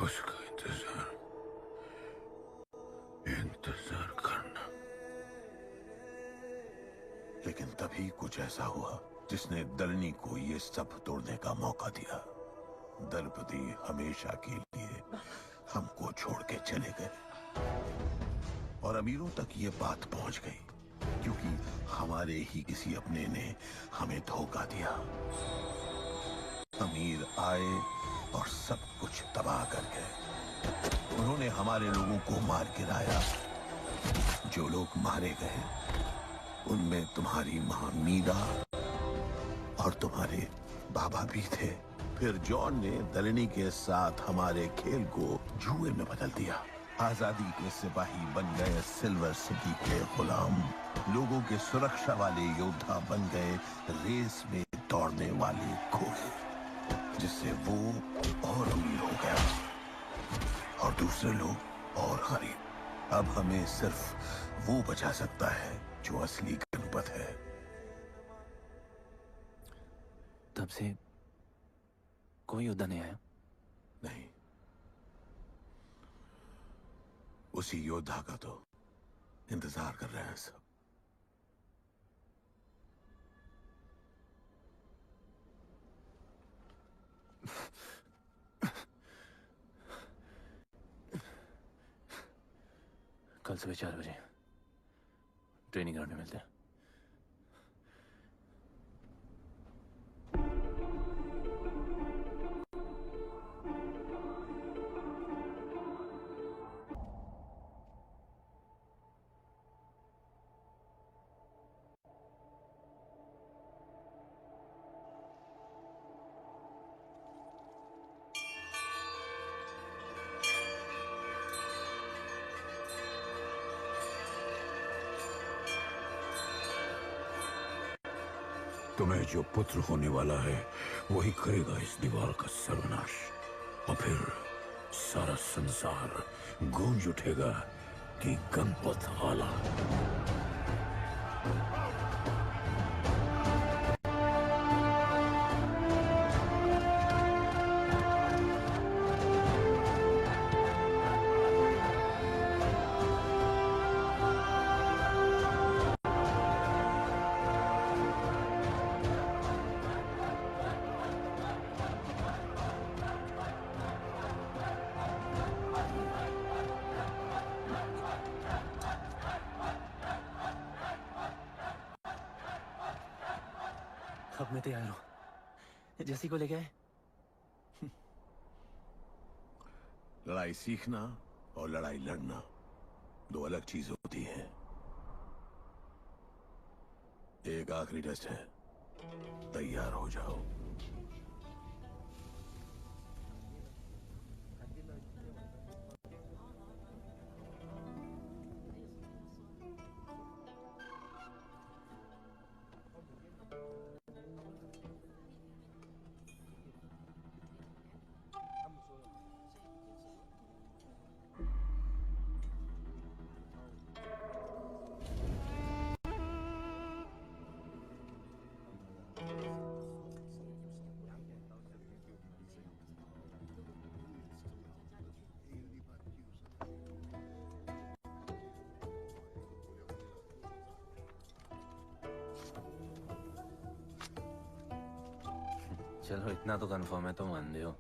उसका इंतजार करना। लेकिन तभी कुछ ऐसा हुआ जिसने दलनी को ये सब तोड़ने का मौका दिया। दलपति हमेशा के लिए हमको छोड़ के चले गए और अमीरों तक ये बात पहुंच गई क्योंकि हमारे ही किसी अपने ने हमें धोखा दिया। अमीर आए और सब कुछ तबाह कर गए। उन्होंने हमारे लोगों को मार गिराया। जो लोग मारे गए उनमें तुम्हारी मां मीरा और तुम्हारे बाबा भी थे। फिर जॉन ने दलनी के साथ हमारे खेल को जुए में बदल दिया। आजादी के सिपाही बन गए सिल्वर सिटी के गुलाम। लोगों के सुरक्षा वाले योद्धा बन गए रेस में दौड़ने वाले घोड़े, जिससे वो और अमीर हो गया और दूसरे लोग और गरीब। अब हमें सिर्फ वो बचा सकता है जो असली गणपत है। तब से कोई योद्धा नहीं आया? नहीं, उसी योद्धा का तो इंतजार कर रहे हैं सब। कल सुबह 4 बजे ट्रेनिंग ग्राउंड में मिलते हैं। तुम्हें जो पुत्र होने वाला है वही करेगा इस दीवार का सर्वनाश। और फिर सारा संसार गूंज उठेगा कि गणपत आला। अब मैं तैयार हूं। जैसी को ले गए। लड़ाई सीखना और लड़ाई लड़ना दो अलग चीज होती है। एक आखिरी टेस्ट है, तैयार हो जाओ। चलो इतना तो कंफर्म है तो मान दो।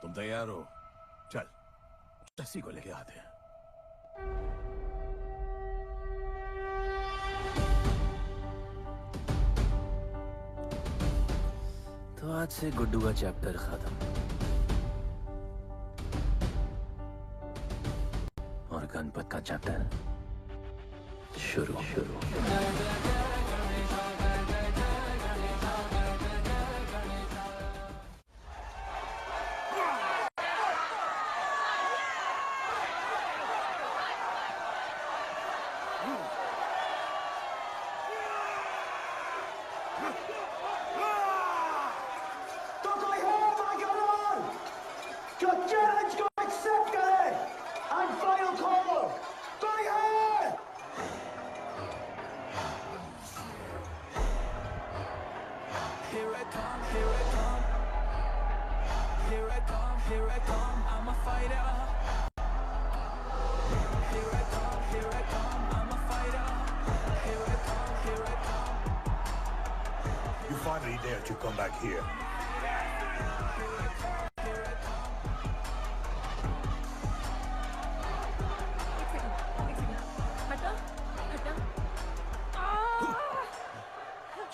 तुम तैयार हो? चल जस्सी को लेके आते हैं। तो आज से गुड्डू का चैप्टर खत्म और गणपत का चैप्टर शुरू। तो कोई है माइकल जो चैलेंज को एक्सेप्ट करे एंड फाइनल कॉल कोई है? Here I come, here I come. Here I come, here I come. I'm a fighter. Here I come, here I come. I'm a fighter. Here I come, here I come. You finally dare to come back here. हटा हटा।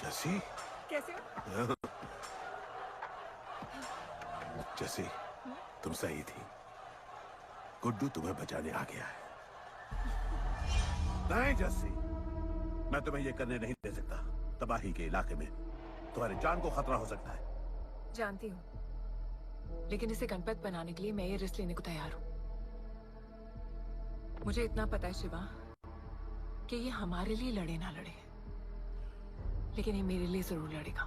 जस्सी, कैसे हो? जस्सी, तुम सही थी। गुड्डू तुम्हें बचाने आ गया है। नहीं जस्सी, मैं तुम्हें ये करने नहीं दे सकता। तबाही के इलाके में तुम्हारी जान को खतरा हो सकता है। जानती हूँ, लेकिन इसे गणपत बनाने के लिए मैं ये रिस्क लेने को तैयार हूं। मुझे इतना पता है शिवा कि ये हमारे लिए लड़े ना लड़े, लेकिन ये मेरे लिए जरूर लड़ेगा।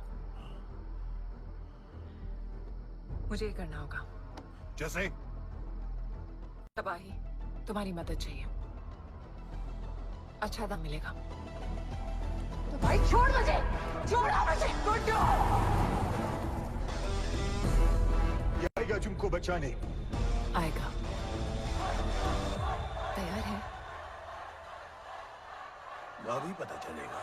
मुझे ये करना होगा। जैसे तबाही, तुम्हारी मदद चाहिए। अच्छा दाम मिलेगा। तो भाई छोड़ मुझे, छोड़ो मुझे, गुड्डू। ये आएगा तुमको बचाने। आएगा। तैयार है? अभी पता चलेगा।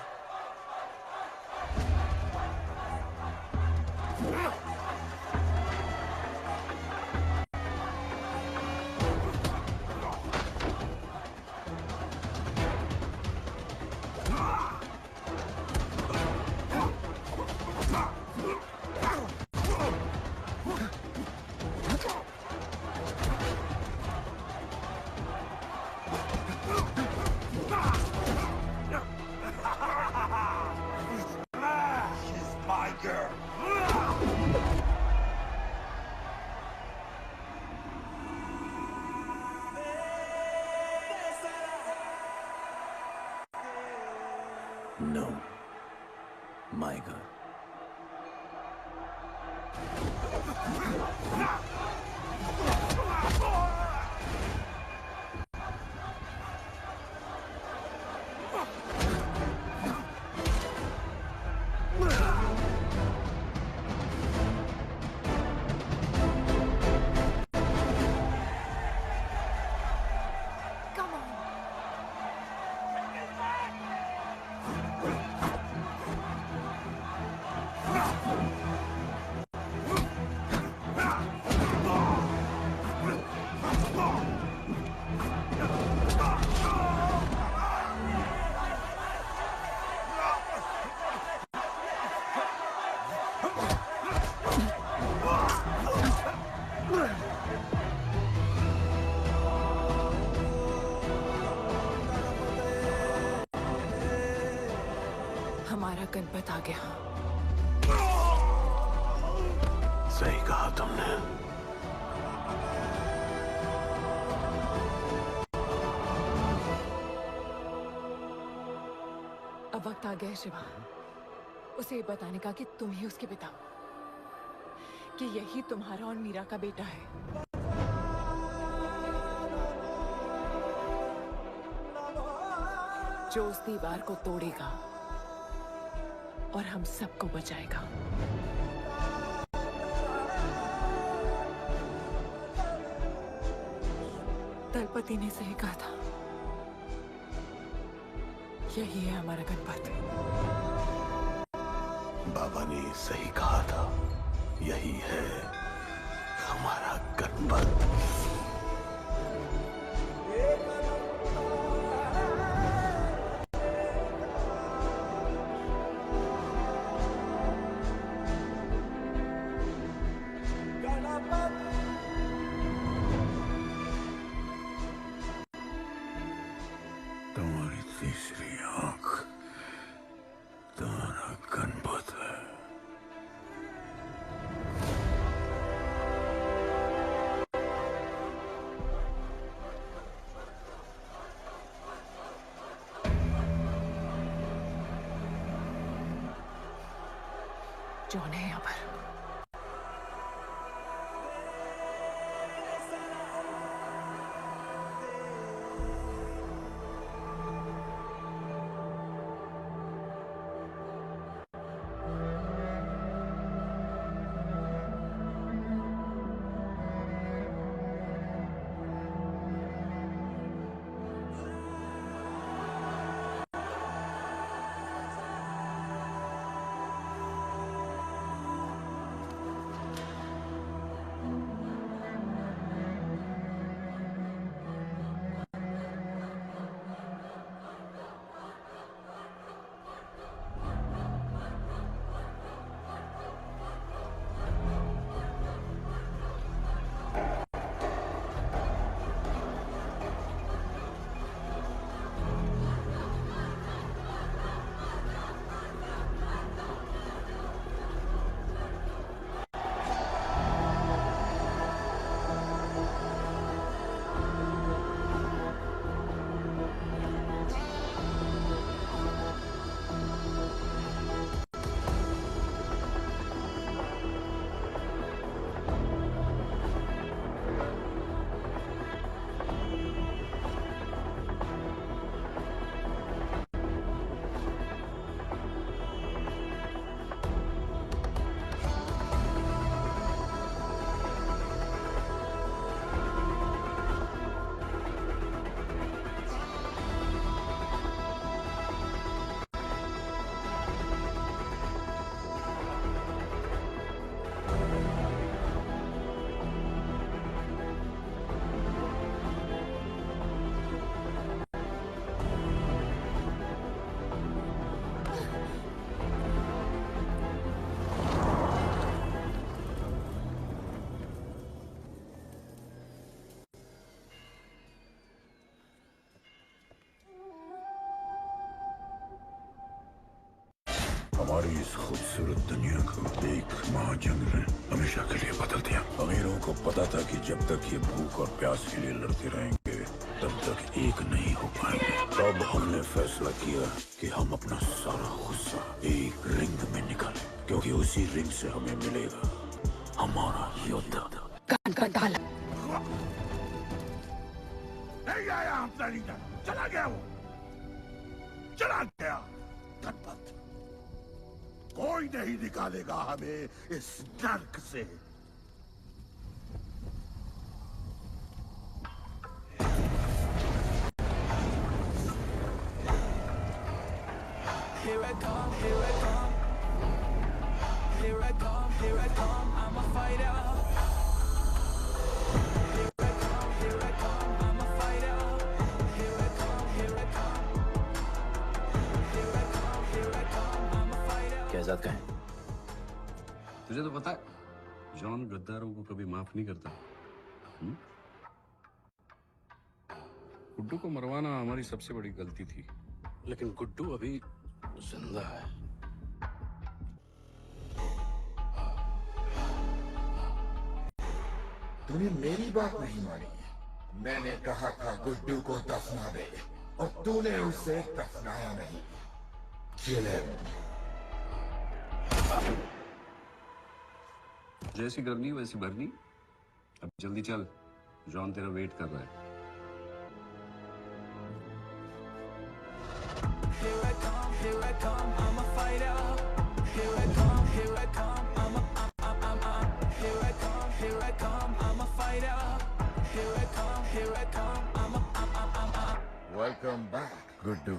No, my girl. हमारा गणपत आ गया। सही कहा तुमने। अब वक्त आ गया है शिवा, उसे ये बताने का कि तुम ही उसके पिता हो, कि यही तुम्हारा और मीरा का बेटा है। जो उस दीवार को तोड़ेगा और हम सबको बचाएगा। दलपति ने सही कहा था, यही है हमारा गणपत। बाबा ने सही कहा था, यही है हमारा गणपत। तुम्हारी तीसरी आंख तुम्हारा गणपत है। जॉन है यहाँ पर। हमारी इस खूबसूरत दुनिया को एक महाजंग ने हमेशा के लिए बदल दिया। अमीरों को पता था कि जब तक ये भूख और प्यास के लिए लड़ते रहेंगे तब तक एक नहीं हो पाएंगे। तब हमने फैसला किया कि हम अपना सारा गुस्सा एक रिंग में निकालें, क्योंकि उसी रिंग से हमें मिलेगा हमारा योद्धा। नहीं आया अपना लीडर, चला गया वो, चला गया। धनपत, कोई नहीं निकालेगा हमें इस नर्क से। Here I come, here I come. Here I come, here I come. I'm a fighter. Here I come, here I come. I'm a fighter. Here I come, here I come. Here I come, here I come. I'm a fighter. Kaizad का है? तुझे तो पता है John गद्दारों को कभी माफ नहीं करता। गुड्डू को मरवाना हमारी सबसे बड़ी गलती थी, लेकिन गुड्डू अभी जिंदा है। तूने मेरी बात नहीं मानी। मैंने कहा था गुड्डू को दफना दे और तूने उसे दफनाया नहीं। Kill him. जैसी करनी वैसी भरनी। अब जल्दी चल, जॉन तेरा वेट कर रहा है। Here I come, here I come. I'm a fighter. Here I come, here I come. I'm here I come, here I come. I'm a fighter. Here I come, here I come. I'm Welcome back, Guddu.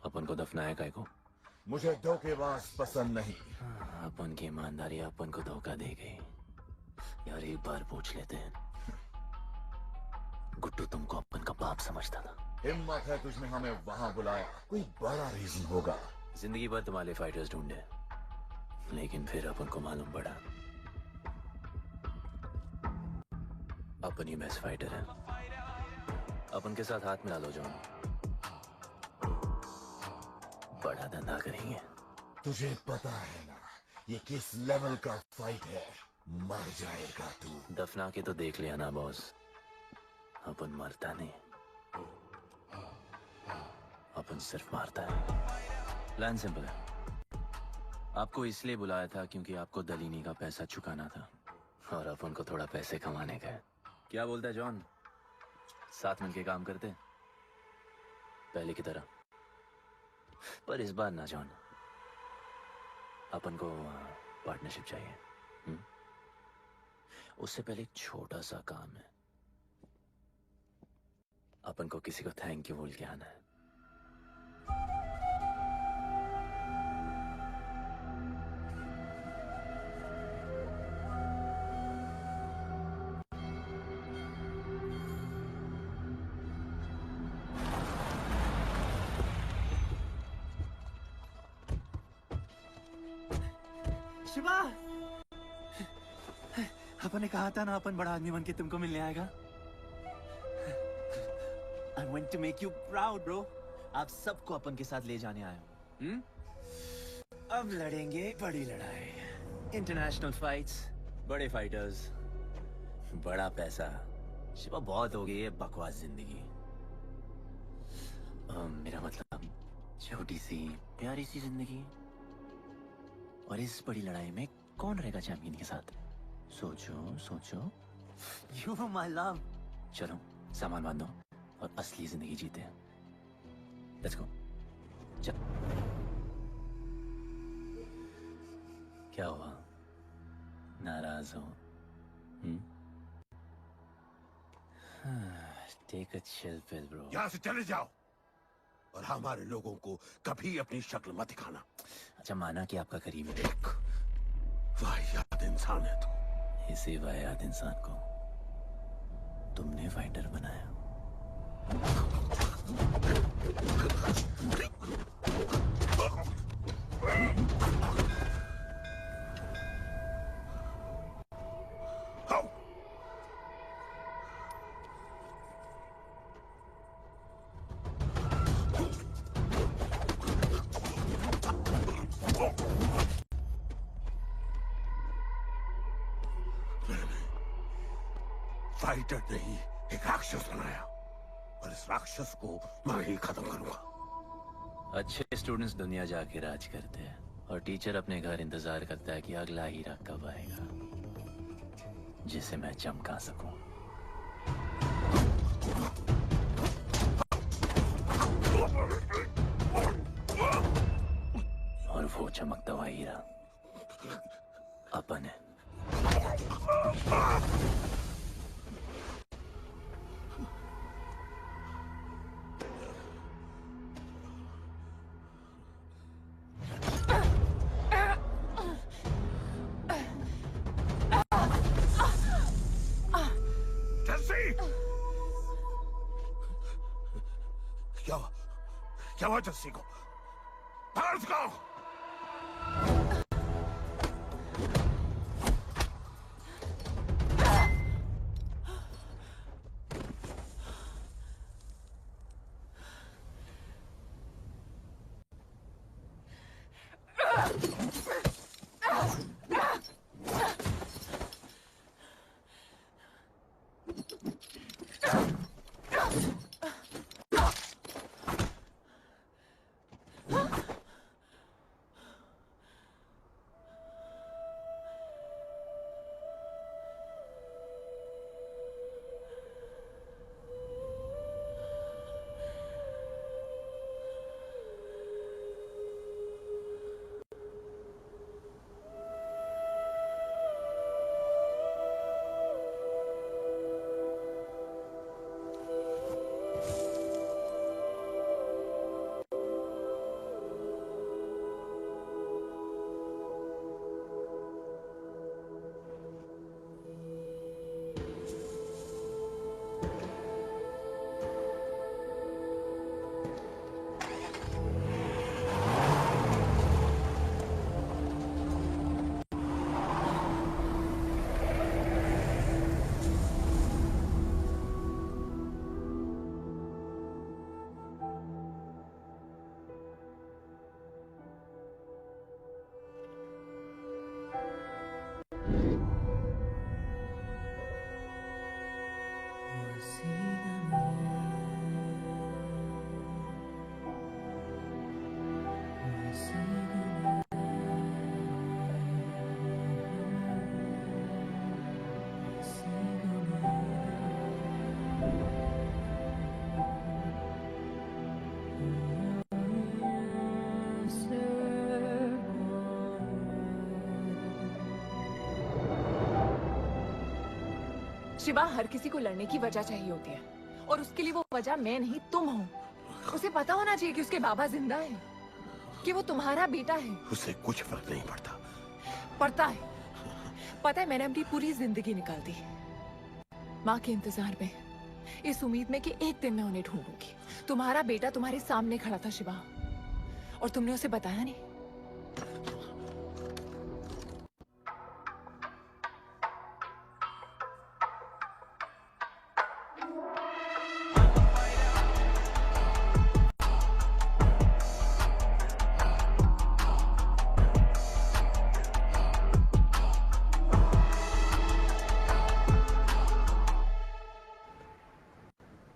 अपन को दफनाया काय को? मुझे धोखेबाज पसंद नहीं। अपन की ईमानदारी अपन को धोखा दे गई। यार एक बार पूछ लेते हैं, गुड्डू तुमको अपन का बाप समझता था? हिम्मत है तुझमें हमें वहां बुलाया, कोई बड़ा रीजन होगा। जिंदगी भर तुम्हारे फाइटर्स ढूंढे, लेकिन फिर अपन को मालूम पड़ा अपन ही बेस्ट फाइटर है। अपन के साथ हाथ मिला लो जॉन, बड़ा धंधा करेंगे। तुझे पता है ना ये किस लेवल का फाइट है? मर जाएगा तू। दफना के तो देख लिया ना बॉस, अपन मरता नहीं, अपन सिर्फ मारता है। प्लान सिंपल है, आपको इसलिए बुलाया था क्योंकि आपको दलीनी का पैसा चुकाना था और अपन को थोड़ा पैसे कमाने का है। क्या बोलता है जॉन, साथ मिलके काम करते पहले की तरह? पर इस बार ना जॉन, अपन को पार्टनरशिप चाहिए। उससे पहले एक छोटा सा काम है, अपन को किसी को थैंक यू बोल के आना है। शिवा, अपन ने कहा था ना अपन बड़ा आदमी बन के तुमको मिलने आएगा। I want to make you proud, bro. आप सबको अपन के साथ ले जाने आया हूँ। अब लड़ेंगे बड़ी लड़ाई, इंटरनेशनल फाइट्स, बड़े फाइटर्स, बड़ा पैसा। शिवा बहुत हो गई है बकवास जिंदगी। मेरा मतलब छोटी सी प्यारी सी जिंदगी, और इस बड़ी लड़ाई में कौन रहेगा चैंपियन के साथ? सोचो सोचो। You my love। चलो सामान बांधो और असली जिंदगी जीते हैं। Let's go। चल। क्या हुआ, नाराज हो? Take a chill pill, bro। यहाँ से चले जाओ और हमारे लोगों को कभी अपनी शक्ल मत दिखाना। अच्छा, माना कि आपका करीबी देख। वाहियात इंसान है तू। इसी वाहियात इंसान को तुमने फाइटर बनाया। फाइटर नहीं, एक राक्षस बनाया, और इस राक्षस को मैं ही खत्म करूंगा। अच्छे स्टूडेंट्स दुनिया जाके राज करते हैं और टीचर अपने घर इंतजार करता है कि अगला हीरा कब आएगा जिसे मैं चमका सकूं। और वो चमकता हुआ हीरा अपन है। क्या हुआ जस्सी को? पकड़ उसको! शिवा, हर किसी को लड़ने की वजह चाहिए होती है और उसके लिए वो वजह मैं नहीं तुम हो। उसे पता होना चाहिए कि उसके बाबा जिंदा है, कि वो तुम्हारा बेटा है। उसे कुछ फर्क नहीं पड़ता। पड़ता है। पता है, मैंने अपनी पूरी जिंदगी निकाल दी माँ के इंतजार में, इस उम्मीद में कि एक दिन मैं उन्हें ढूंढूंगी। तुम्हारा बेटा तुम्हारे सामने खड़ा था शिवा, और तुमने उसे बताया नहीं।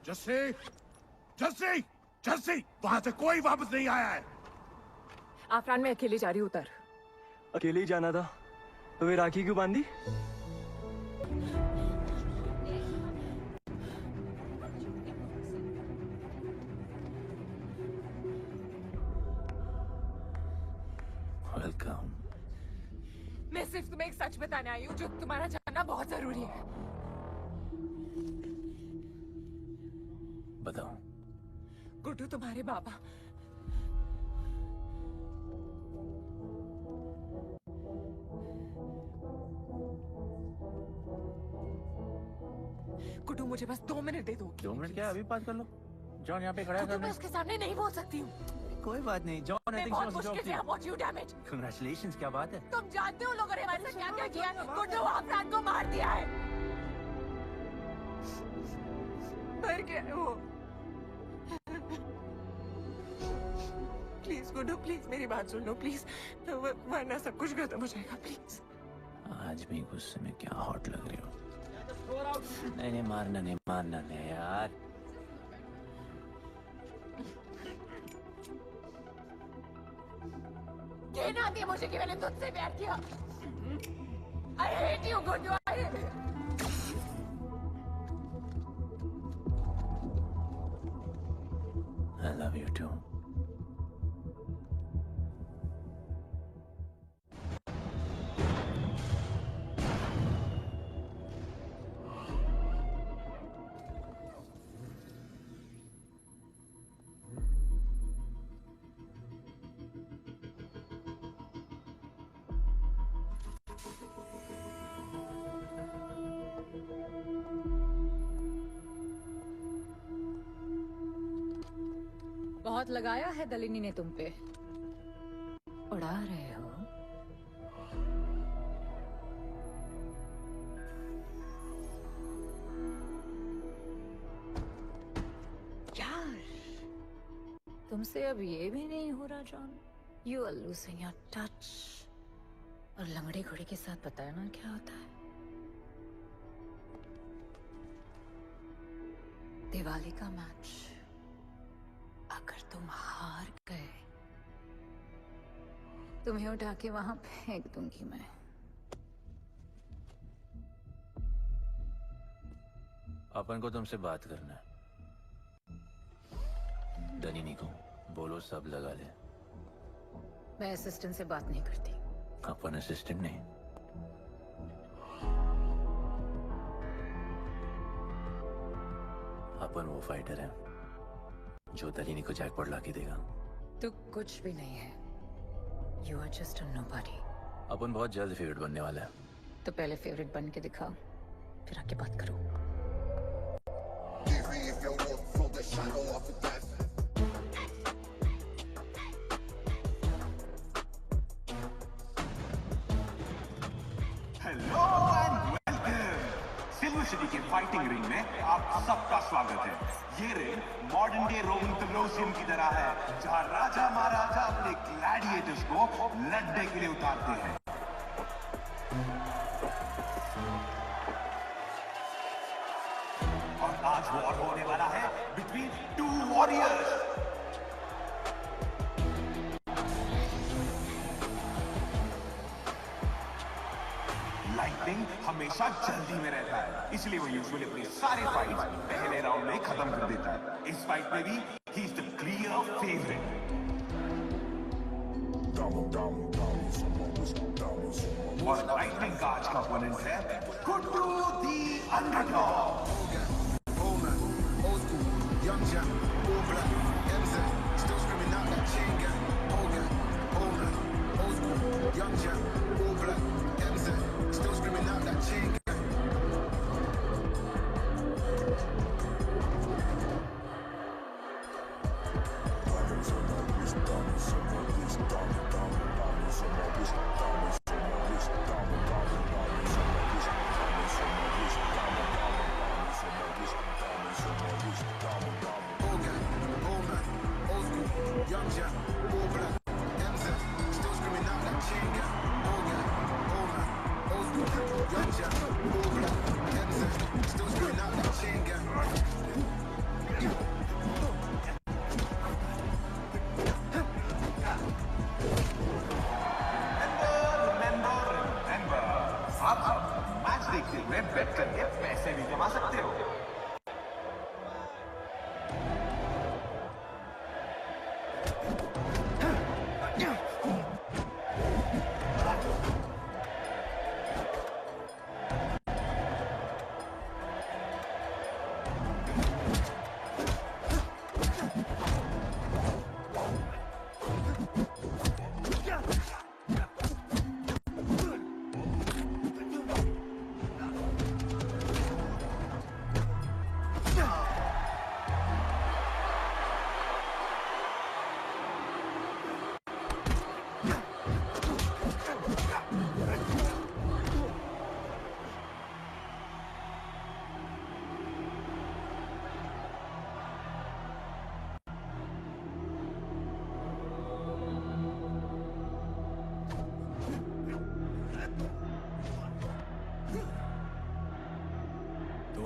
जस्सी, जस्सी, जस्सी, वहां से कोई वापस नहीं आया है। आफरान, मैं अकेले जा रही हूँ। उतर। अकेले ही जाना था तो वे राखी क्यों बांधी? वेलकम। मैं सिर्फ तुम्हें एक सच बताने आई हूँ जो तुम्हारा जानना बहुत जरूरी है। बताओ। गुड्डू तुम्हारे बाबा गुड्डू, मुझे बस 2 मिनट दे दो। 2 मिनट क्या, अभी बात कर लो। जॉन यहाँ पे खड़ा है। मैं उसके सामने नहीं बोल सकती हूँ। कोई बात नहीं जॉन, मैं बहुत मुश्किल से पहुंची हूँ। Damn it. कांग्रेचुलेशंस, क्या बात है। तुम जानते हो लोगों ने हमारे साथ क्या क्या किया है। गुड्डू आफरान को मार दिया है। मर गया है वो। प्लीज गुड्डू, प्लीज मेरी बात सुन लो प्लीज, वरना सब कुछ खत्म हो जाएगा। प्लीज। आज भी गुस्से में क्या हॉट लग रही हो। नहीं मारना नहीं यार। ये ना दिया मुझे कि मैंने तुझसे प्यार किया। I hate you, गुंजू। I love you too. बहुत लगाया है दलिनी ने तुम पे। उड़ा रहे हो। यार, तुमसे अब ये भी नहीं हो रहा John. You are losing your touch. और लंगड़े घोड़े के साथ पता है ना क्या होता है? दिवाली का मैच अगर तुम हार गए, तुम्हें उठा के वहां फेंक दूंगी मैं। अपन को तुमसे बात करना है। दनीनी को बोलो सब लगा ले। मैं असिस्टेंट से बात नहीं करती। अपन असिस्टेंट नहीं, अपन वो फाइटर है जो दलीनी को जैकपॉट लाके देगा। तू कुछ भी नहीं है। You are just a nobody. अपन बहुत जल्द फेवरेट बनने वाला है। तो पहले फेवरेट बन के दिखाओ, फिर आके बात करो। Hello and welcome. Silver city के फाइटिंग रिंग में आप सबका स्वागत है। ये ring modern day Roman Colosseum की तरह है, जहां राजा महाराजा अपने ग्लैडिएटर्स को लड़ने के लिए उतारते हैं। और आज वॉर होने वाला है बिटवीन टू वॉरियर्स। लाइटनिंग हमेशा जल्दी में रहता है, इसलिए वो यूजुअली अपनी सारे फाइट्स पहले राउंड में खत्म कर देता है। इस फाइट में भी he is the clear favourite. और लाइटनिंग का आज का ओपोनेंट है गुड्डू दी underdog. Young Jack, all black, MZ, still screaming out that chain gang. Old school, young Jack, all black, MZ, still screaming out that chain gang. Young Jack, all black, MZ, still screaming out that chain gang. Old school, young Jack, all black, MZ, still screaming out that chain gang. Remember, आप match देखते हुए बेट करके पैसे भी कमा सकते हो।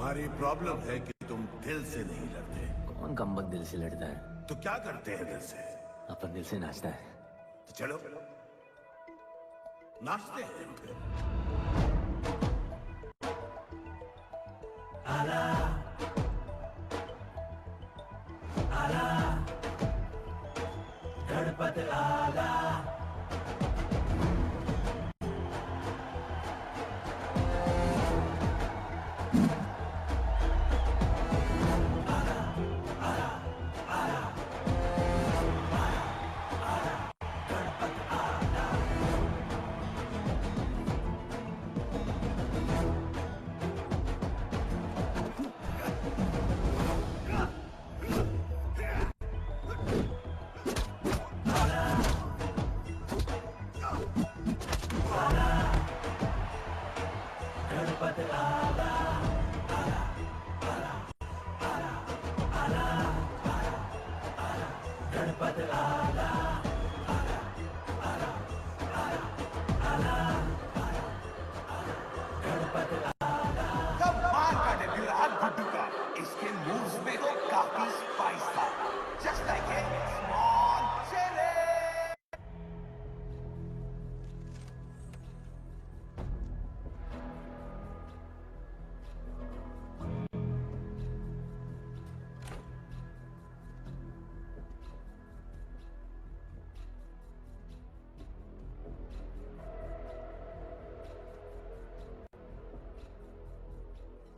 तुम्हारी प्रॉब्लम है कि तुम दिल से नहीं लड़ते। कौन कमबख्त दिल से लड़ता है? तो क्या करते हैं दिल से? अपन दिल से नाचता है। तो चलो नाचते हैं फिर। आला आला गणपत आला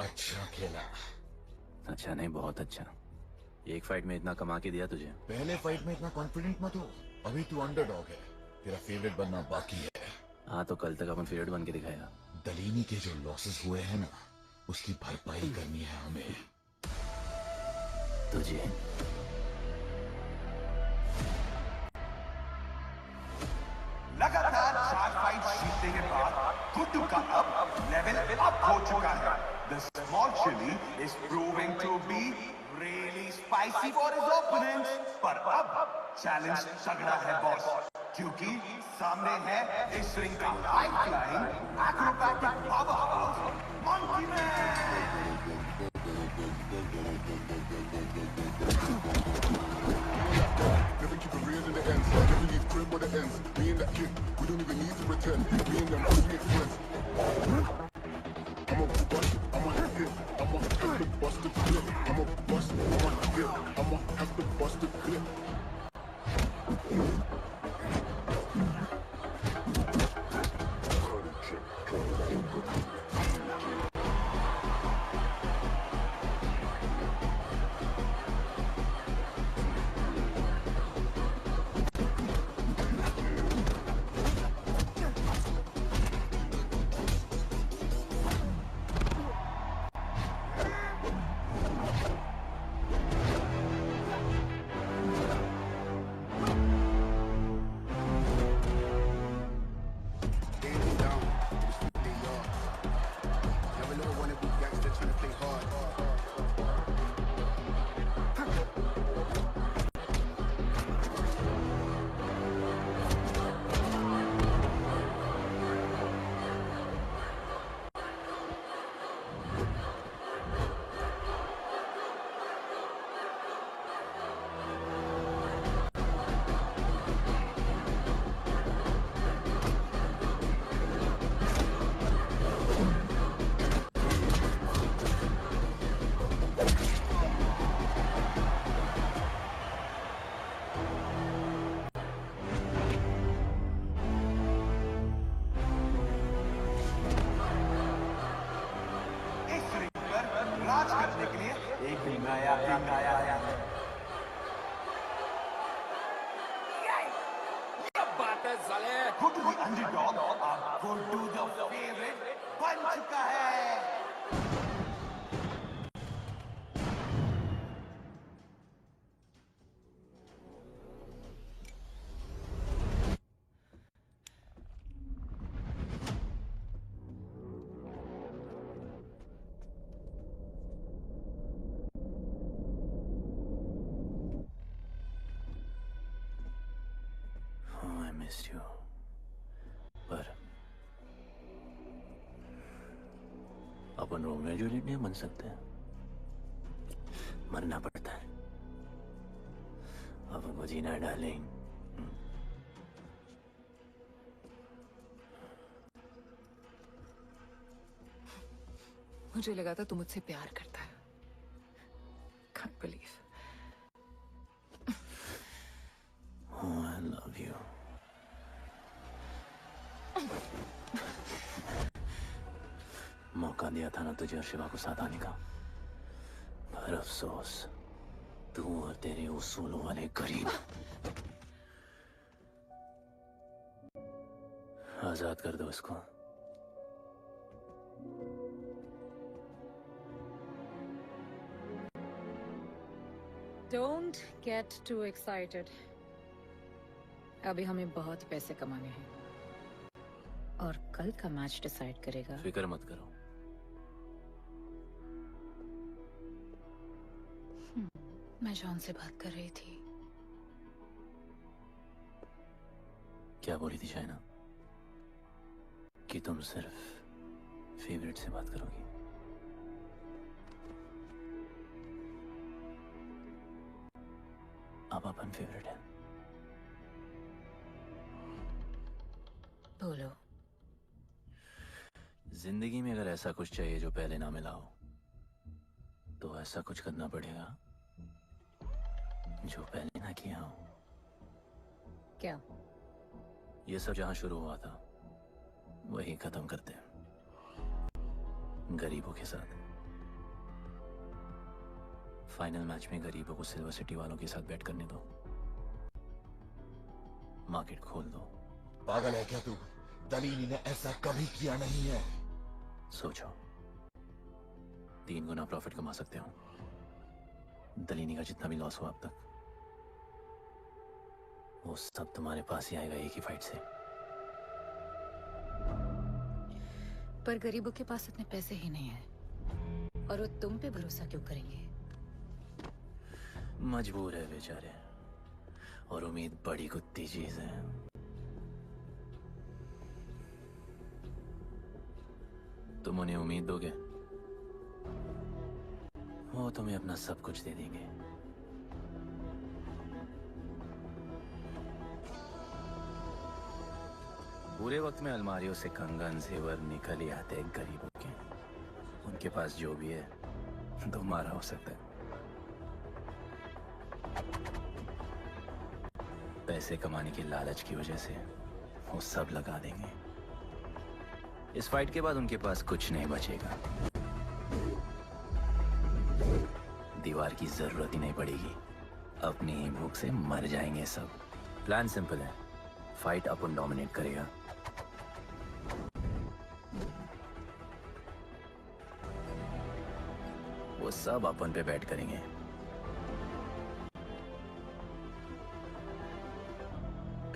अच्छा खेला। अच्छा नहीं, बहुत अच्छा। एक फाइट में इतना कमा के दिया तुझे। पहले फाइट में इतना कॉन्फिडेंट मत हो, अभी तू अंडरडॉग है, तेरा फेवरेट बनना बाकी है। हाँ तो कल तक अपन फेवरेट बन के दिखाएगा। दलीनी के जो लॉसेस हुए हैं ना, उसकी भरपाई करनी है हमें। तुझे लगातार 4 फाइट जीतने के बाद गुड्डू का अब लेवल अप हो चुका है। The small chili is proving to be really spicy for his opponents. पर अब चैलेंज तगड़ा है बॉस, क्योंकि सामने है इस रिंग का high flying acrobatic powerhouse monkey man. Never keep it real in the ends. Never leave crib where the ends. Me and that kid, we don't even need to pretend. Me and them boys make friends. I'm a bust, I'm a hit. I'm a have to bust a clip. I'm a bust, I'm a hit. I'm a have to bust a clip. राज करने के लिए एक ring आया बात है साले। Good to the underdog, अब good to the favourite बन चुका है। missed you. पर अपन रोमियो जूलियट नहीं बन सकते, मरना पड़ता है, अपन को जीना है डार्लिंग। मुझे लगा था तू मुझसे प्यार करता है। Can't believe. Oh, I love you. मौका दिया था ना तुझे और शिवा को साथ आने का, पर अफसोस तू और तेरे उसूलों वाले गरीब। आजाद कर दो इसको। Don't get too excited. अभी हमें बहुत पैसे कमाने हैं और कल का मैच डिसाइड करेगा। फिक्र मत करो। मैं जॉन से बात कर रही थी। क्या बोली थी शाइना? कि तुम सिर्फ फेवरेट से बात करोगी? अब अपन फेवरेट है। बोलो। जिंदगी में अगर ऐसा कुछ चाहिए जो पहले ना मिला हो, तो ऐसा कुछ करना पड़ेगा जो पहले ना किया हो। क्या? ये सब जहां शुरू हुआ था वही खत्म करते हैं, गरीबों के साथ। फाइनल मैच में गरीबों को सिल्वर सिटी वालों के साथ बैट करने दो, मार्केट खोल दो। पागल है क्या तू? दलीनी ने ऐसा कभी किया नहीं है। सोचो, 3 गुना प्रॉफिट कमा सकते हो। दलीनी का जितना भी लॉस हुआ अब तक, वो सब तुम्हारे पास ही आएगा एक ही फाइट से। पर गरीबों के पास इतने पैसे ही नहीं है और वो तुम पे भरोसा क्यों करेंगे? मजबूर है बेचारे, और उम्मीद बड़ी कुत्ती चीज है। तुम उन्हें उम्मीद दोगे, वो तुम्हें अपना सब कुछ दे देंगे। बुरे वक्त में अलमारियों से कंगन जेवर निकल ही आते हैं गरीबों के। उनके पास जो भी है तुम्हारा हो सकता है। पैसे कमाने की लालच की वजह से वो सब लगा देंगे। इस फाइट के बाद उनके पास कुछ नहीं बचेगा। दीवार की जरूरत ही नहीं पड़ेगी, अपनी ही भूख से मर जाएंगे सब। प्लान सिंपल है, फाइट अपन डोमिनेट करेगा। वो सब अपन पे बैट करेंगे।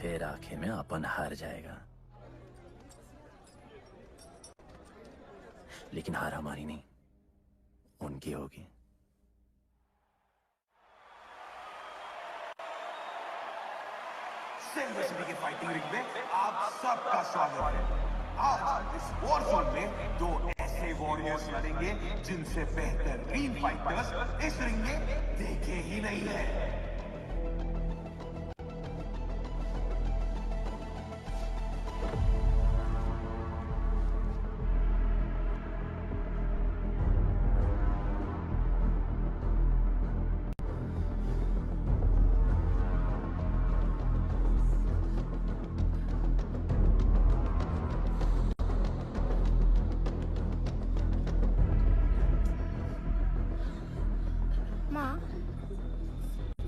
फिर आखिर में अपन हार जाएगा, लेकिन हार हमारी नहीं, उनकी होगी। सिल्वर सिटी के फाइटिंग रिंग में आप सबका स्वागत है। आज इस वॉर जोन में 2 ऐसे वॉरियर्स लड़ेंगे जिनसे बेहतरीन फाइटर्स इस रिंग में देखे ही नहीं है।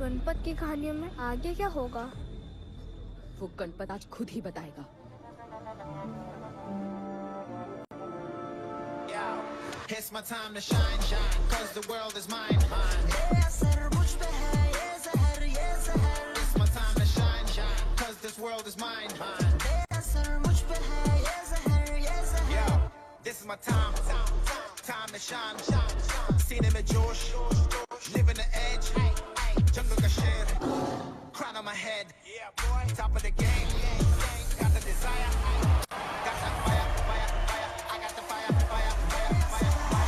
गणपत की कहानियों में आगे क्या होगा? वो गणपत आज खुद ही बताएगा। It's my time to shine, shine, cause the world is mine, mine. It's my time to shine, shine, cause this world is mine, mine. Yeah, this is my time, time to shine, seen him at Josh, living the edge, jungle ka sher, crown on my head, top of the game, got the desire, got that fire, fire, fire, I got the fire, fire, fire, fire, fire.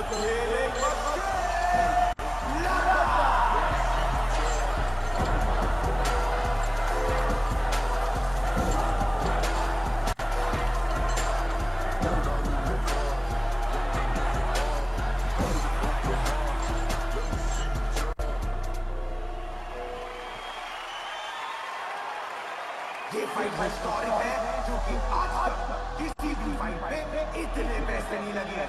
खेले लगा। ये fight historic है क्योंकि आज तक किसी भी fight में इतने पैसे नहीं लगे।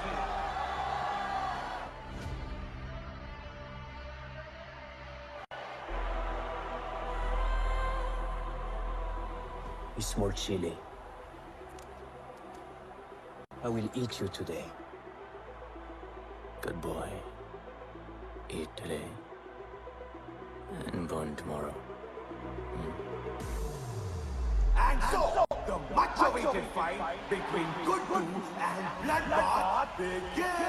Small chili. I will eat you today. Good boy. Eat today and burn tomorrow. And so, the much-awaited fight between Guddu and Bloodbath begins!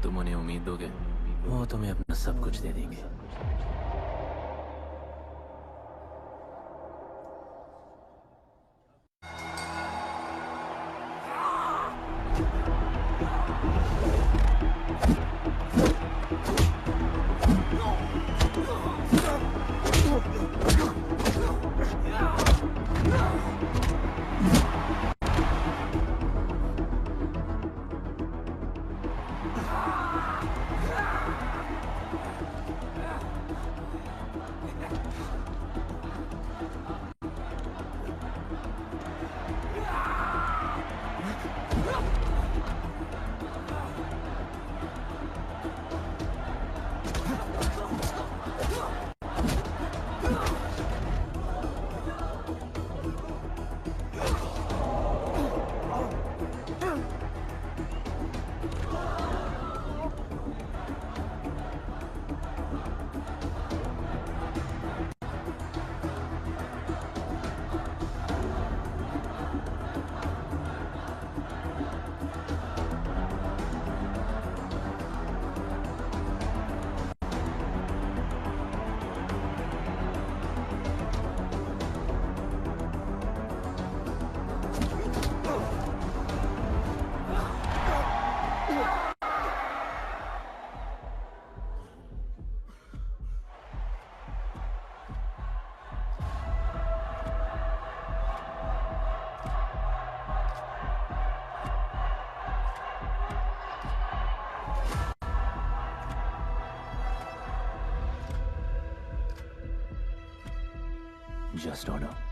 तुम उन्हें उम्मीद दोगे, वो तुम्हें अपना सब कुछ दे देंगे। Just order.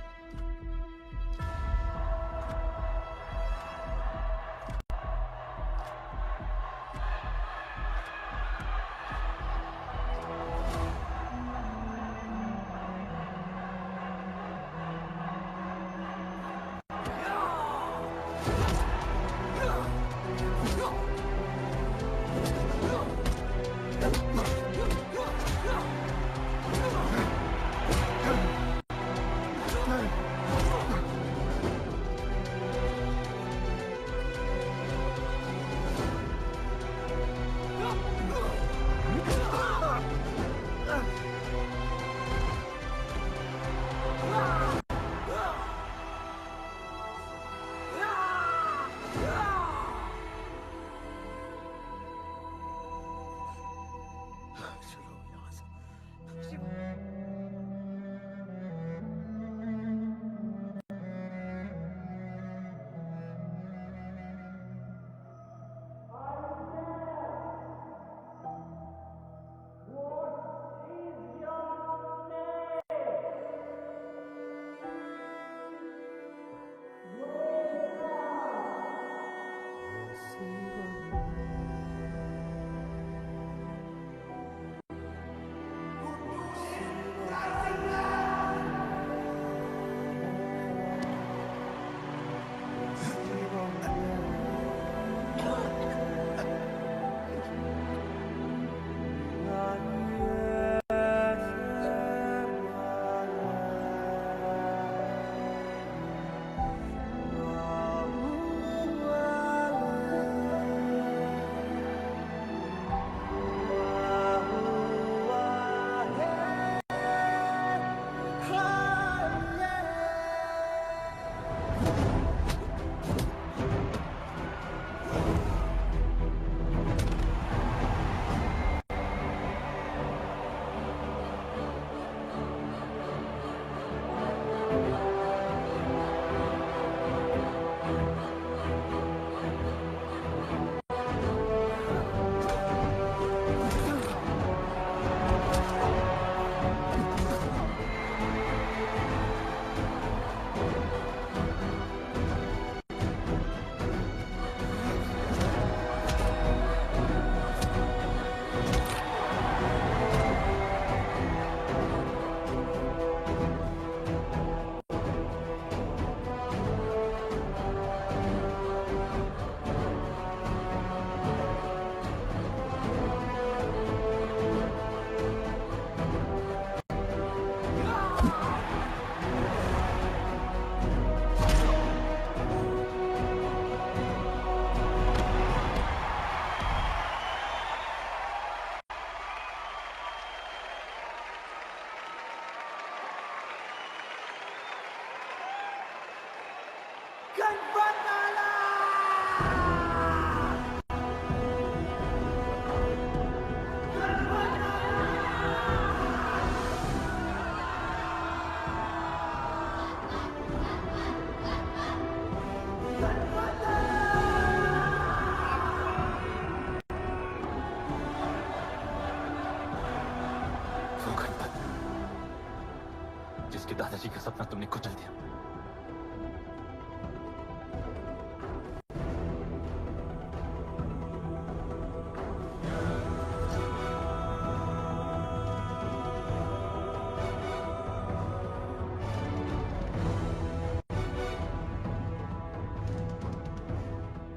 जिसके दादाजी का सपना तुमने कुचल दिया।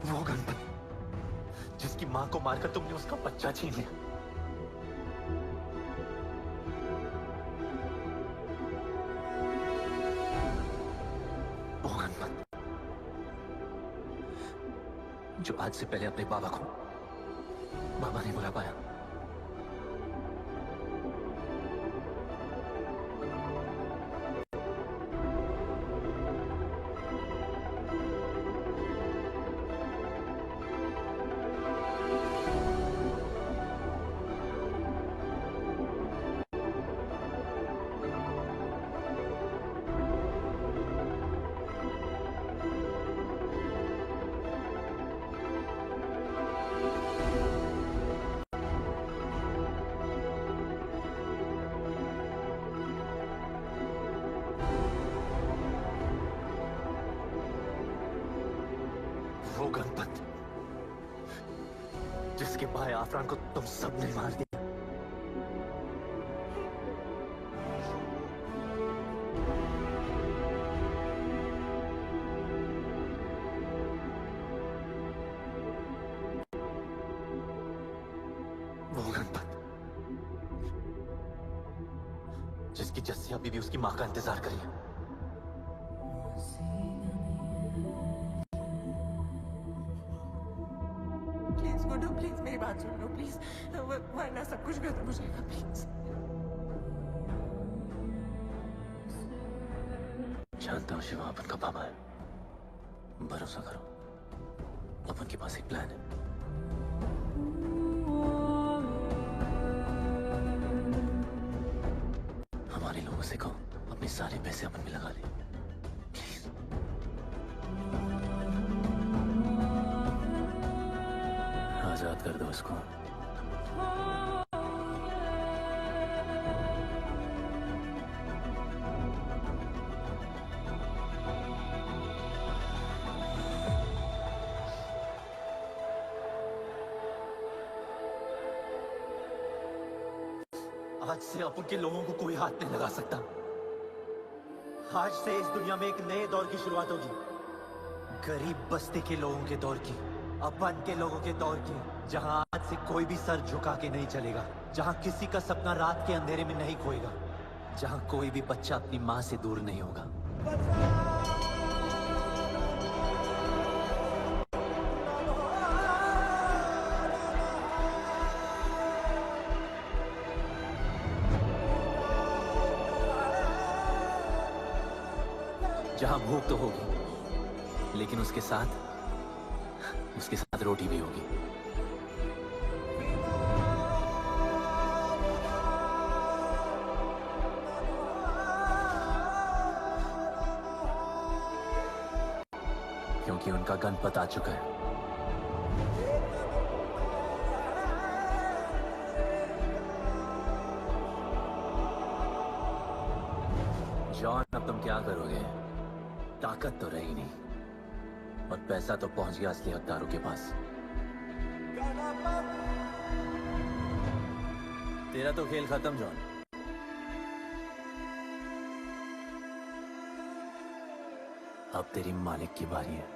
वो गणपत जिसकी मां को मारकर तुमने उसका बच्चा छीन लिया। जो आज से पहले अपने बाबा को बाबा नहीं बुला पाया। वो गणपत जिसके भाई आफरान को तुम सबने मार दिया। वो गणपत जिसकी जस्सी अभी भी उसकी मां का इंतजार करी है। प्लीज गुड्डू, प्लीज मेरी बात सुन लो प्लीज, वरना सब कुछ खत्म हो जाएगा प्लीज। जानता हूँ शिवा अपन का पापा है, भरोसा करो, अपन के पास एक प्लान है। हमारे लोगों से कहो अपने सारे पैसे अपन में लगा दे प्लीज। आजाद कर दो उसको। आज से अपन के लोगों को कोई हाथ नहीं लगा सकता। आज से इस दुनिया में एक नए दौर की शुरुआत होगी, गरीब बस्ती के लोगों के दौर की, अपन के लोगों के दौर की, जहां आज से कोई भी सर झुका के नहीं चलेगा, जहां किसी का सपना रात के अंधेरे में नहीं खोएगा, जहां कोई भी बच्चा अपनी मां से दूर नहीं होगा। जहां भूख तो होगी, लेकिन उसके साथ रोटी भी होगी। क्योंकि उनका गणपत आ चुका है। जॉन, अब तुम क्या करोगे? ताकत तो रही नहीं और पैसा तो पहुंच गया असली हकदारों के पास। तेरा तो खेल खत्म जॉन। अब तेरी मालिक की बारी है।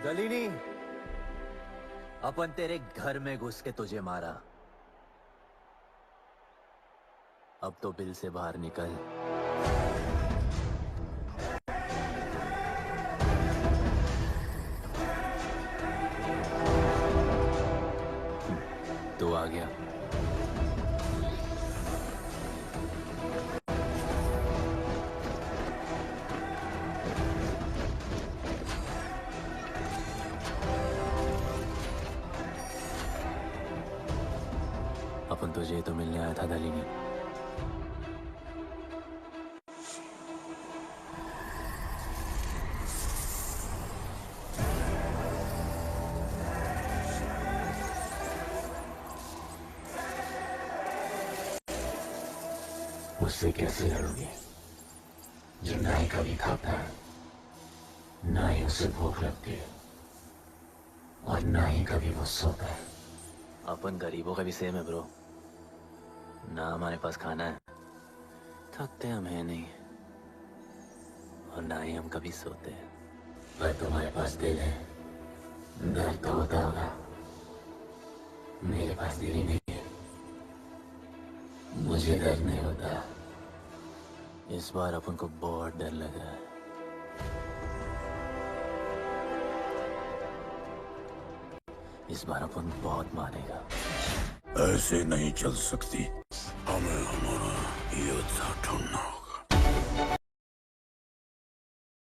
गलीनी, अपन तेरे घर में घुस के तुझे मारा, अब तो बिल से बाहर निकल। तो आ गया। अपन तुझे तो मिलने आया था दलीनी। उससे कैसे लड़ोगे जो ना ही कभी खाता है, ना ही उसे भूख लगती है और ना ही कभी वो सोता है। अपन गरीबों का भी सेम है ब्रो, ना हमारे पास खाना है, थकते हम है नहीं, और ना ही हम कभी सोते हैं। पर तुम्हारे पास दिल है, दर्द तो होता होगा। मेरे पास दिल ही नहीं है, मुझे दर्द नहीं होता। इस बार अपन को बहुत डर लग रहा है। इस बार अपन बहुत मानेगा। ऐसे नहीं चल सकती, हमें हमारा योद्धा ढूंढना।